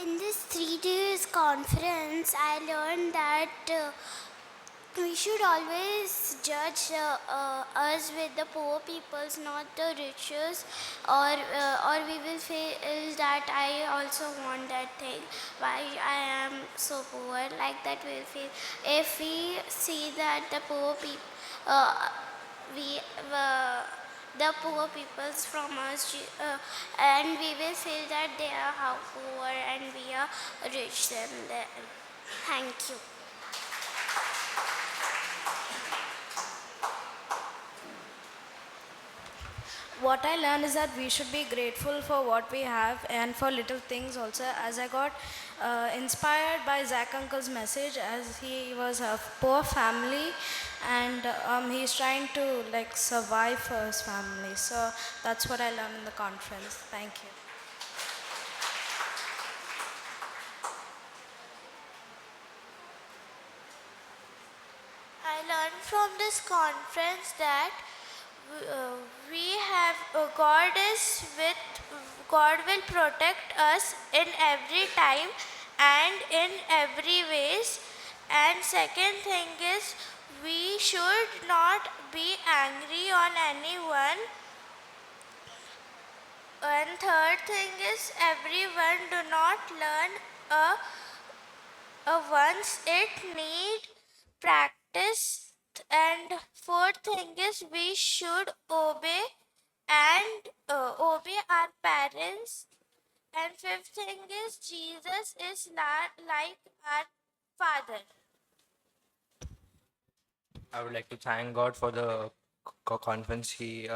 In this 3 days conference, I learned that we should always judge us with the poor peoples, not the riches, or we will feel that I also want that thing. Why I am so poor? Like that we'll feel. If we see that the poor people, the poor peoples from us, and we will feel that they are how poor and we are rich than them. Thank you. What I learned is that we should be grateful for what we have and for little things also, as I got inspired by Zach uncle's message, as he was a poor family and he's trying to like survive for his family. So that's what I learned in the conference. Thank you. I learned from this conference that God will protect us in every time and in every ways. And second thing is, we should not be angry on anyone. And third thing is, everyone do not learn once, it need practice. And fourth thing is, we should obey our parents. And fifth thing is, Jesus is like our father. I would like to thank God for the conference he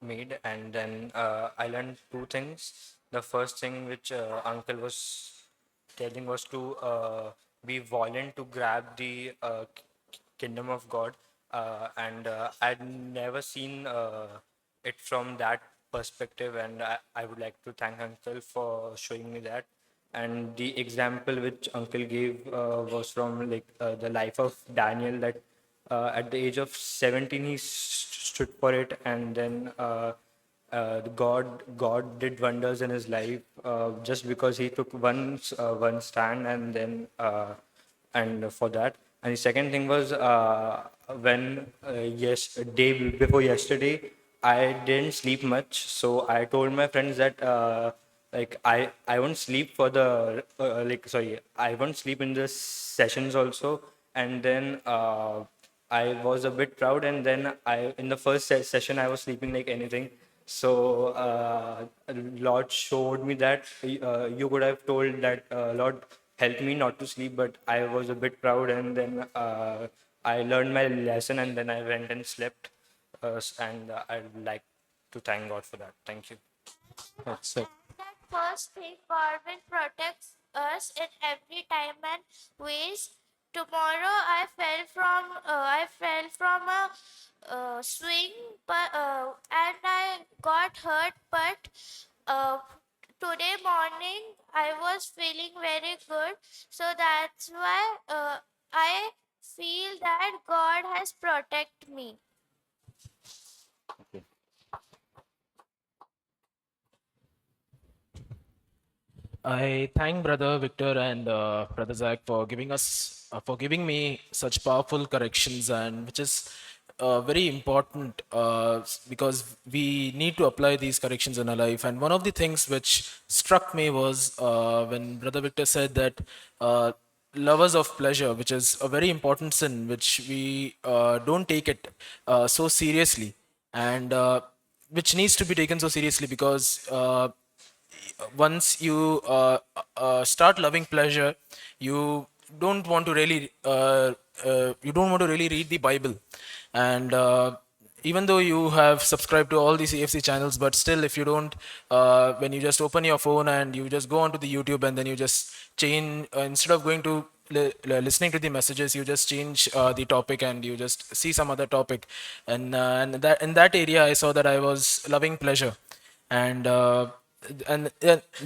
made, and then I learned two things. The first thing which Uncle was telling was to be violent to grab the kingdom of God, and I'd never seen it from that perspective, and I would like to thank Uncle for showing me that. And the example which Uncle gave was from like the life of Daniel, that at the age of 17 he stood for it, and then God did wonders in his life just because he took one stand, and then and for that. And the second thing was when day before yesterday I didn't sleep much, so I told my friends that like I won't sleep for the I won't sleep in the sessions also. And then I was a bit proud, and then I in the first session I was sleeping like anything. So Lord showed me that you could have told that Lord help me not to sleep, but I was a bit proud, and then I learned my lesson, and then I went and slept. And I'd like to thank God for that. Thank you. That's it. First thing, God will protect us in every time and ways. Tomorrow I fell from a swing, but and I got hurt. But today morning I was feeling very good, so that's why I feel that God has protected me. I thank Brother Victor and Brother Zach for giving me such powerful corrections, and which is very important because we need to apply these corrections in our life. And one of the things which struck me was when Brother Victor said that lovers of pleasure, which is a very important sin, which we don't take it so seriously, and which needs to be taken so seriously because. Once you start loving pleasure, you don't want to really read the Bible, and even though you have subscribed to all these AFC channels, but still, if you don't, when you just open your phone and you just go onto the YouTube, and then you just change instead of going to listening to the messages, you just change the topic and you just see some other topic, and that in that area I saw that I was loving pleasure, and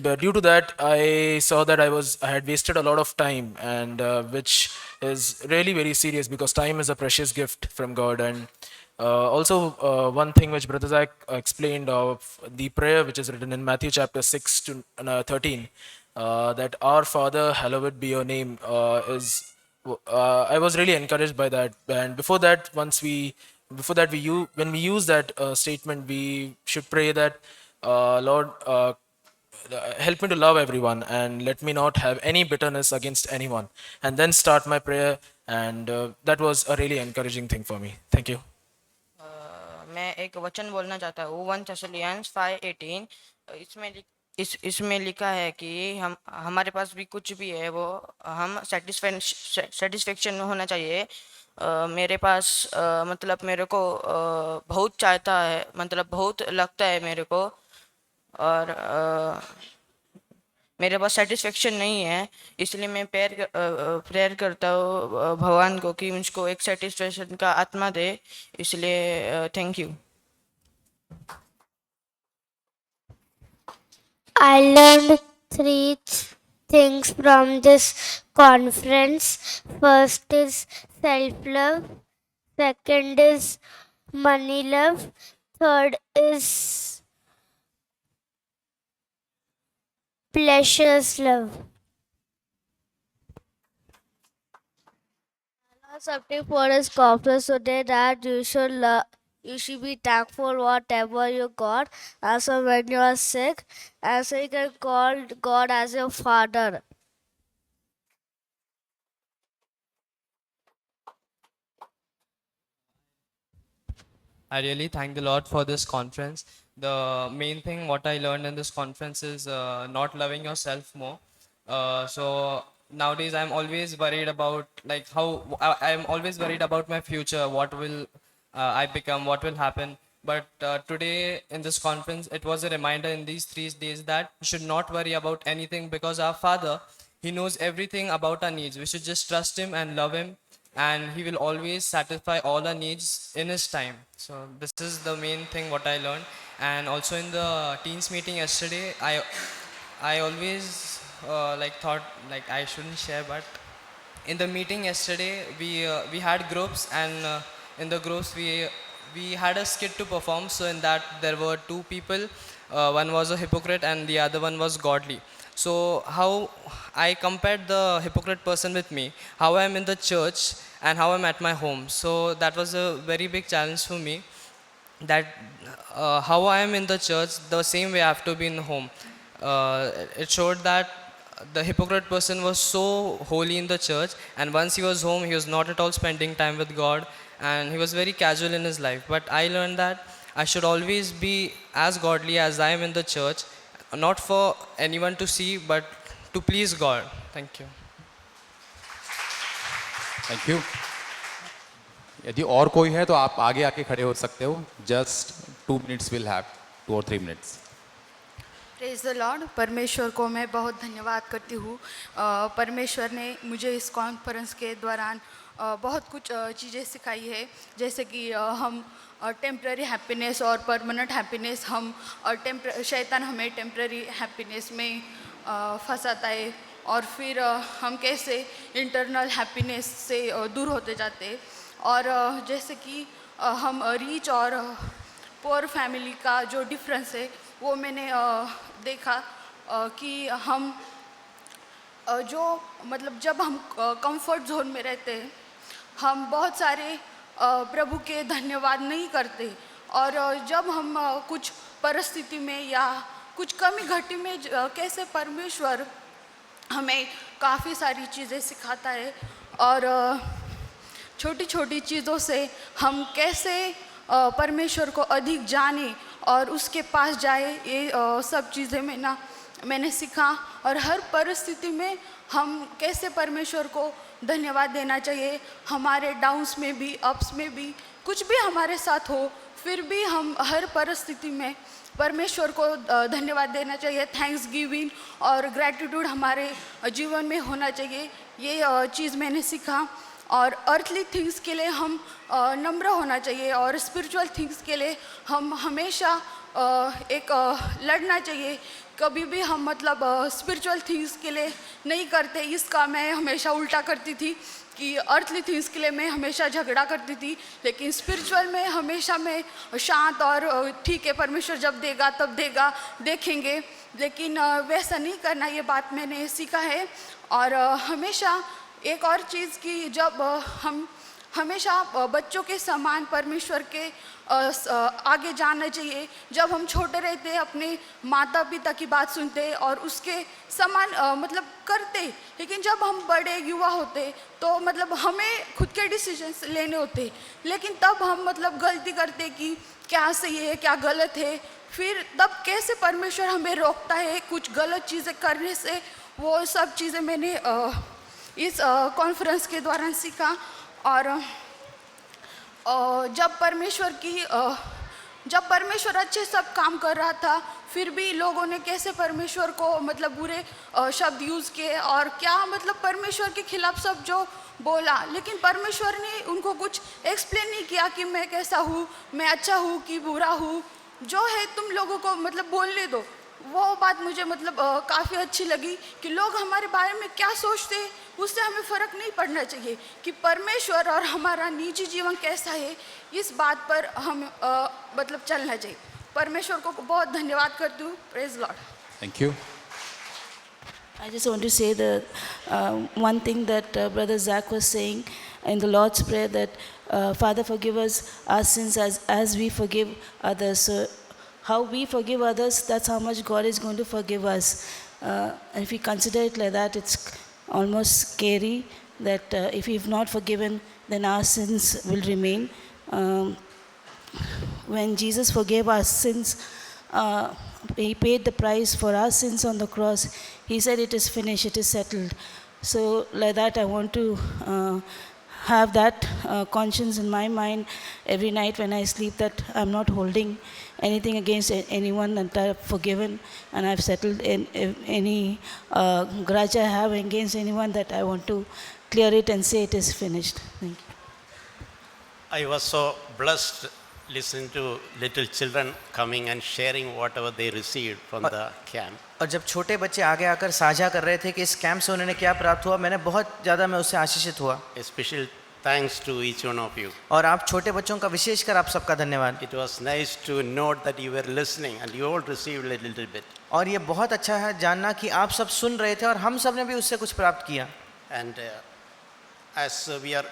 but due to that I saw that I had wasted a lot of time, and which is really very serious because time is a precious gift from God. And also one thing which Brother Zach explained of the prayer which is written in Matthew chapter 6 to 13, that our Father, hallowed be your name, is I was really encouraged by that. And before that when we use that statement, we should pray that Lord, help me to love everyone and let me not have any bitterness against anyone, and then start my prayer. And that was a really encouraging thing for me. Thank you. मैं एक वचन बोलना चाहता हूँ 1 Thessalonians 5:18। इसमें लिखा है कि हमारे पास भी कुछ भी है वो हम सेटिस्फेक्शन होना चाहिए। मेरे पास मतलब मेरे को बहुत चाहता है, मतलब बहुत लगता है मेरे को, और मेरे पास सेटिस्फेक्शन नहीं है, इसलिए मैं प्रेयर करता हूँ भगवान को कि मुझको एक सेटिस्फेक्शन का आत्मा दे। इसलिए thank you. I learned three things from this conference. First is self-love. Second is money love. Third is pleasures love. Something for his conference today that you should be thankful whatever you got. Also, when you are sick, also you can call God as your father. I really thank the Lord for this conference. The main thing what I learned in this conference is not loving yourself more. So nowadays I'm always worried about like how I'm always worried about my future. What will I become? What will happen? But today in this conference, it was a reminder in these 3 days that we should not worry about anything because our Father, He knows everything about our needs. We should just trust Him and love Him, and He will always satisfy all our needs in His time. So this is the main thing what I learned. And also in the teens meeting yesterday, I always like thought like I shouldn't share, but in the meeting yesterday we had groups, and in the groups we had a skit to perform. So in that there were two people, one was a hypocrite and the other one was godly. So how I compared the hypocrite person with me, how I am in the church and how I'm at my home. So that was a very big challenge for me, that how I am in the church, the same way I have to be in the home. It showed that the hypocrite person was so holy in the church, and once he was home, he was not at all spending time with God, and he was very casual in his life. But I learned that I should always be as godly as I am in the church, not for anyone to see, but to please God. Thank you. Thank you. यदि और कोई है तो आप आगे आके खड़े हो सकते हो। जस्ट 2 मिनट्स विल हैव 2 और 3 मिनट्स। Praise the Lord. परमेश्वर को मैं बहुत धन्यवाद करती हूँ। परमेश्वर ने मुझे इस कॉन्फ्रेंस के दौरान बहुत कुछ चीज़ें सिखाई है, जैसे कि हम टेम्प्ररी हैप्पीनेस और परमानेंट हैप्पीनेस, हम शैतान हमें टेम्प्ररी हैप्पीनेस में फंसाता है, और फिर हम कैसे इंटरनल हैप्पीनेस से दूर होते जाते। और जैसे कि हम रिच और पुअर फैमिली का जो डिफरेंस है वो मैंने देखा कि हम जो मतलब जब हम कंफर्ट जोन में रहते हैं, हम बहुत सारे प्रभु के धन्यवाद नहीं करते, और जब हम कुछ परिस्थिति में या कुछ कमी घटी में कैसे परमेश्वर हमें काफ़ी सारी चीज़ें सिखाता है, और छोटी छोटी चीज़ों से हम कैसे परमेश्वर को अधिक जाने और उसके पास जाए, ये सब चीज़ें मैंने सीखा। और हर परिस्थिति में हम कैसे परमेश्वर को धन्यवाद देना चाहिए, हमारे डाउन्स में भी, अप्स में भी, कुछ भी हमारे साथ हो, फिर भी हम हर परिस्थिति में परमेश्वर को धन्यवाद देना चाहिए। थैंक्स गिविंग और ग्रैटिट्यूड हमारे जीवन में होना चाहिए, ये चीज़ मैंने सीखा। और अर्थली थिंग्स के लिए हम नम्र होना चाहिए, और स्पिरिचुअल थिंग्स के लिए हम हमेशा एक लड़ना चाहिए। कभी भी हम मतलब स्पिरिचुअल थिंग्स के लिए नहीं करते, इसका मैं हमेशा उल्टा करती थी कि अर्थली थिंग्स के लिए मैं हमेशा झगड़ा करती थी, लेकिन स्पिरिचुअल में हमेशा मैं शांत और ठीक है, परमेश्वर जब देगा तब देगा, देखेंगे, लेकिन वैसा नहीं करना, ये बात मैंने सीखा है। और हमेशा एक और चीज़ कि जब हम हमेशा बच्चों के समान परमेश्वर के आगे जाना चाहिए। जब हम छोटे रहते अपने माता पिता की बात सुनते और उसके समान मतलब करते, लेकिन जब हम बड़े युवा होते तो मतलब हमें खुद के डिसीजंस लेने होते, लेकिन तब हम मतलब गलती करते कि क्या सही है क्या गलत है, फिर तब कैसे परमेश्वर हमें रोकता है कुछ गलत चीज़ें करने से। वो सब चीज़ें मैंने इस कॉन्फ्रेंस के दौरान सीखा। और जब परमेश्वर अच्छे सब काम कर रहा था, फिर भी लोगों ने कैसे परमेश्वर को मतलब बुरे शब्द यूज़ किए, और क्या मतलब परमेश्वर के खिलाफ सब जो बोला, लेकिन परमेश्वर ने उनको कुछ एक्सप्लेन नहीं किया कि मैं कैसा हूँ, मैं अच्छा हूँ कि बुरा हूँ, जो है तुम लोगों को मतलब बोलने दो। वो बात मुझे मतलब काफ़ी अच्छी लगी कि लोग हमारे बारे में क्या सोचते हैं उससे हमें फ़र्क नहीं पड़ना चाहिए, कि परमेश्वर और हमारा निजी जीवन कैसा है इस बात पर हम मतलब चलना चाहिए। परमेश्वर को बहुत धन्यवाद करती हूँ। Praise Lord. Thank you. I just want to say that one thing that Brother Zach was saying in the Lord's Prayer, that Father, forgive us our sins as we forgive others. So how we forgive others, that's how much God is going to forgive us. And if we consider it like that, it's almost scary that if we've not forgiven, then our sins will remain. When Jesus forgave our sins, He paid the price for our sins on the cross. He said, it is finished, it is settled. So like that, I want to have that conscience in my mind every night when I sleep, that I'm not holding anything against anyone, that I've forgiven and I've settled any grudge I have against anyone, that I want to clear it and say it is finished. Thank you. I was so blessed listen to little children coming and sharing whatever they received from the camp. और जब छोटे बच्चे आगे आकर साझा कर रहे थे कि इस कैंप से उन्हें क्या प्राप्त हुआ, मैंने बहुत ज़्यादा मैं उससे आशीषित हुआ. Special thanks to each one of you. और आप छोटे बच्चों का विशेषकर आप सबका धन्यवाद. It was nice to note that you were listening and you all received a little bit. और ये बहुत अच्छा है जानना कि आप सब सुन रहे थे और हम सब ने भी उससे कुछ प्राप्त किया. And as we are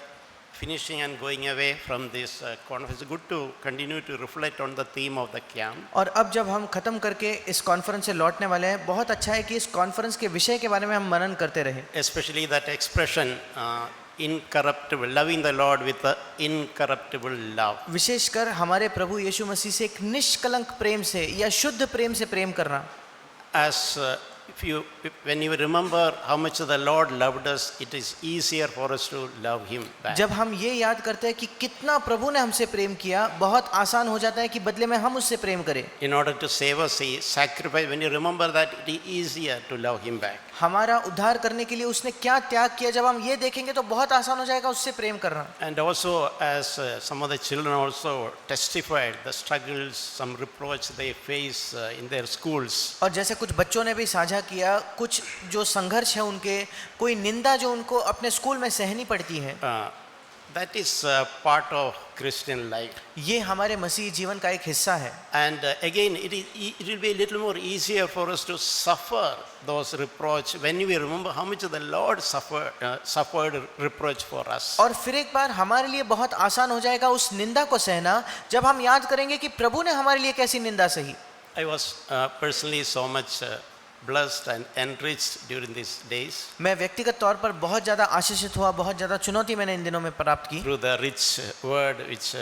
finishing and going away from this conference, good to continue to reflect on the theme of the camp. और अब जब हम ख़त्म करके इस कॉन्फ्रेंस से लौटने वाले हैं, बहुत अच्छा है कि इस कॉन्फ्रेंस के विषय के बारे में हम मनन करते रहे. Especially that expression, incorruptible, loving the Lord with the incorruptible love. विशेषकर हमारे प्रभु यीशु मसीह से एक निष्कलंक प्रेम से या शुद्ध प्रेम से प्रेम करना. As when you remember how much the Lord loved us, it is easier for us to love Him back. जब हम ये याद करते हैं कि कितना प्रभु ने हमसे प्रेम किया, बहुत आसान हो जाता है कि बदले में हम उससे प्रेम करें. In order to save us, He sacrificed. When you remember that, it is easier to love Him back. हमारा उद्धार करने के लिए उसने क्या त्याग किया, जब हम ये देखेंगे तो बहुत आसान हो जाएगा उससे प्रेम करना. And also, as some of the children also testified, the struggles, some reproach they face in their schools. और जैसे कुछ बच्चों ने भी साझा किया, कुछ जो संघर्ष है उनके, कोई निंदा जो उनको अपने स्कूल में सहनी पड़ती है. That is part of Christian life. ये हमारे मसीही जीवन का एक हिस्सा है. And again, it will be a little more easier for us to suffer those reproach when we remember how much the Lord suffered reproach for us. और फिर एक बार हमारे लिए बहुत आसान हो जाएगा उस निंदा को सहना, जब हम याद करेंगे कि प्रभु ने हमारे लिए कैसी निंदा सही. I was personally so much blessed and enriched during these days. मैं व्यक्तिगत तौर पर बहुत ज़्यादा आशीषित हुआ, बहुत ज़्यादा चुनौती मैंने इन दिनों में प्राप्त की. Through the rich word which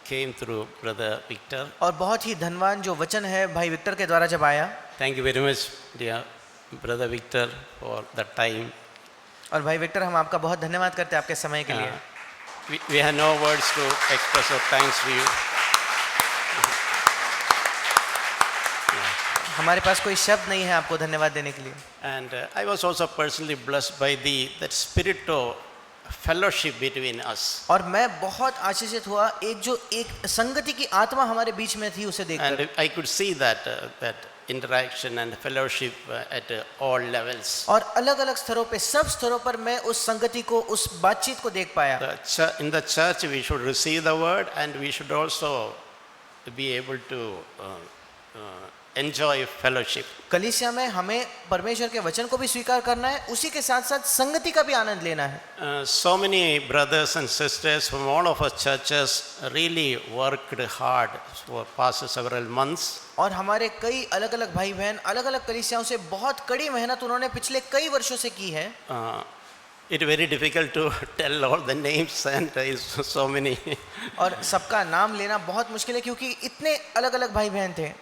came through Brother Victor. और बहुत ही धनवान जो वचन है भाई विक्टर के द्वारा जब आया. Thank you very much, dear Brother Victor, for the time. और भाई विक्टर, हम आपका बहुत धन्यवाद करते हैं आपके समय के लिए. We have no words to express our thanks to you. हमारे पास कोई शब्द नहीं है आपको धन्यवाद देने के लिए. And I was also personally blessed by that spirit of fellowship between us. और मैं बहुत आशीषित हुआ एक संगति की आत्मा हमारे बीच में थी उसे देखकर. And I could see that interaction and fellowship at all levels. और अलग-अलग स्तरों पे, सब स्तरों पर मैं उस संगति को, उस बातचीत को देख पाया. In the church we should receive the word and we should also be able to enjoy fellowship. कलीसिया में हमें परमेश्वर के वचन को भी स्वीकार करना है, उसी के साथ साथ संगति का भी आनंद लेना है. So many brothers and sisters from all of our churches really worked hard for past several months. और हमारे कई अलग-अलग भाई बहन अलग-अलग कलीसियाओं से बहुत कड़ी मेहनत उन्होंने पिछले कई वर्षों से की है. It's very difficult to tell all the names and so many. और सबका नाम लेना बहुत मुश्किल है क्योंकि इतने अलग-अलग भाई बहन थे.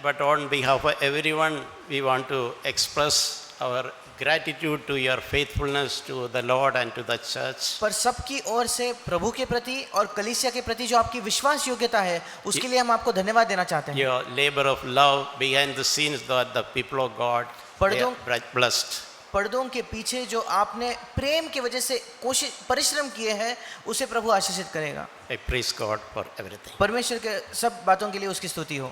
But on behalf of everyone, we want to express our gratitude to your faithfulness to the Lord and to the church. पर सबकी ओर से प्रभु के प्रति और कलीसिया के प्रति जो आपकी विश्वास योग्यता है, उसके लिए हम आपको धन्यवाद देना चाहते हैं. Your labor of love behind the scenes, that the people of God they are blessed. पर्दों के पीछे जो आपने प्रेम की वजह से परिश्रम किए हैं, उसे प्रभु आशीषित करेगा. I praise God for everything. परमेश्वर के सब बातों के लिए उसकी स्तुति हो.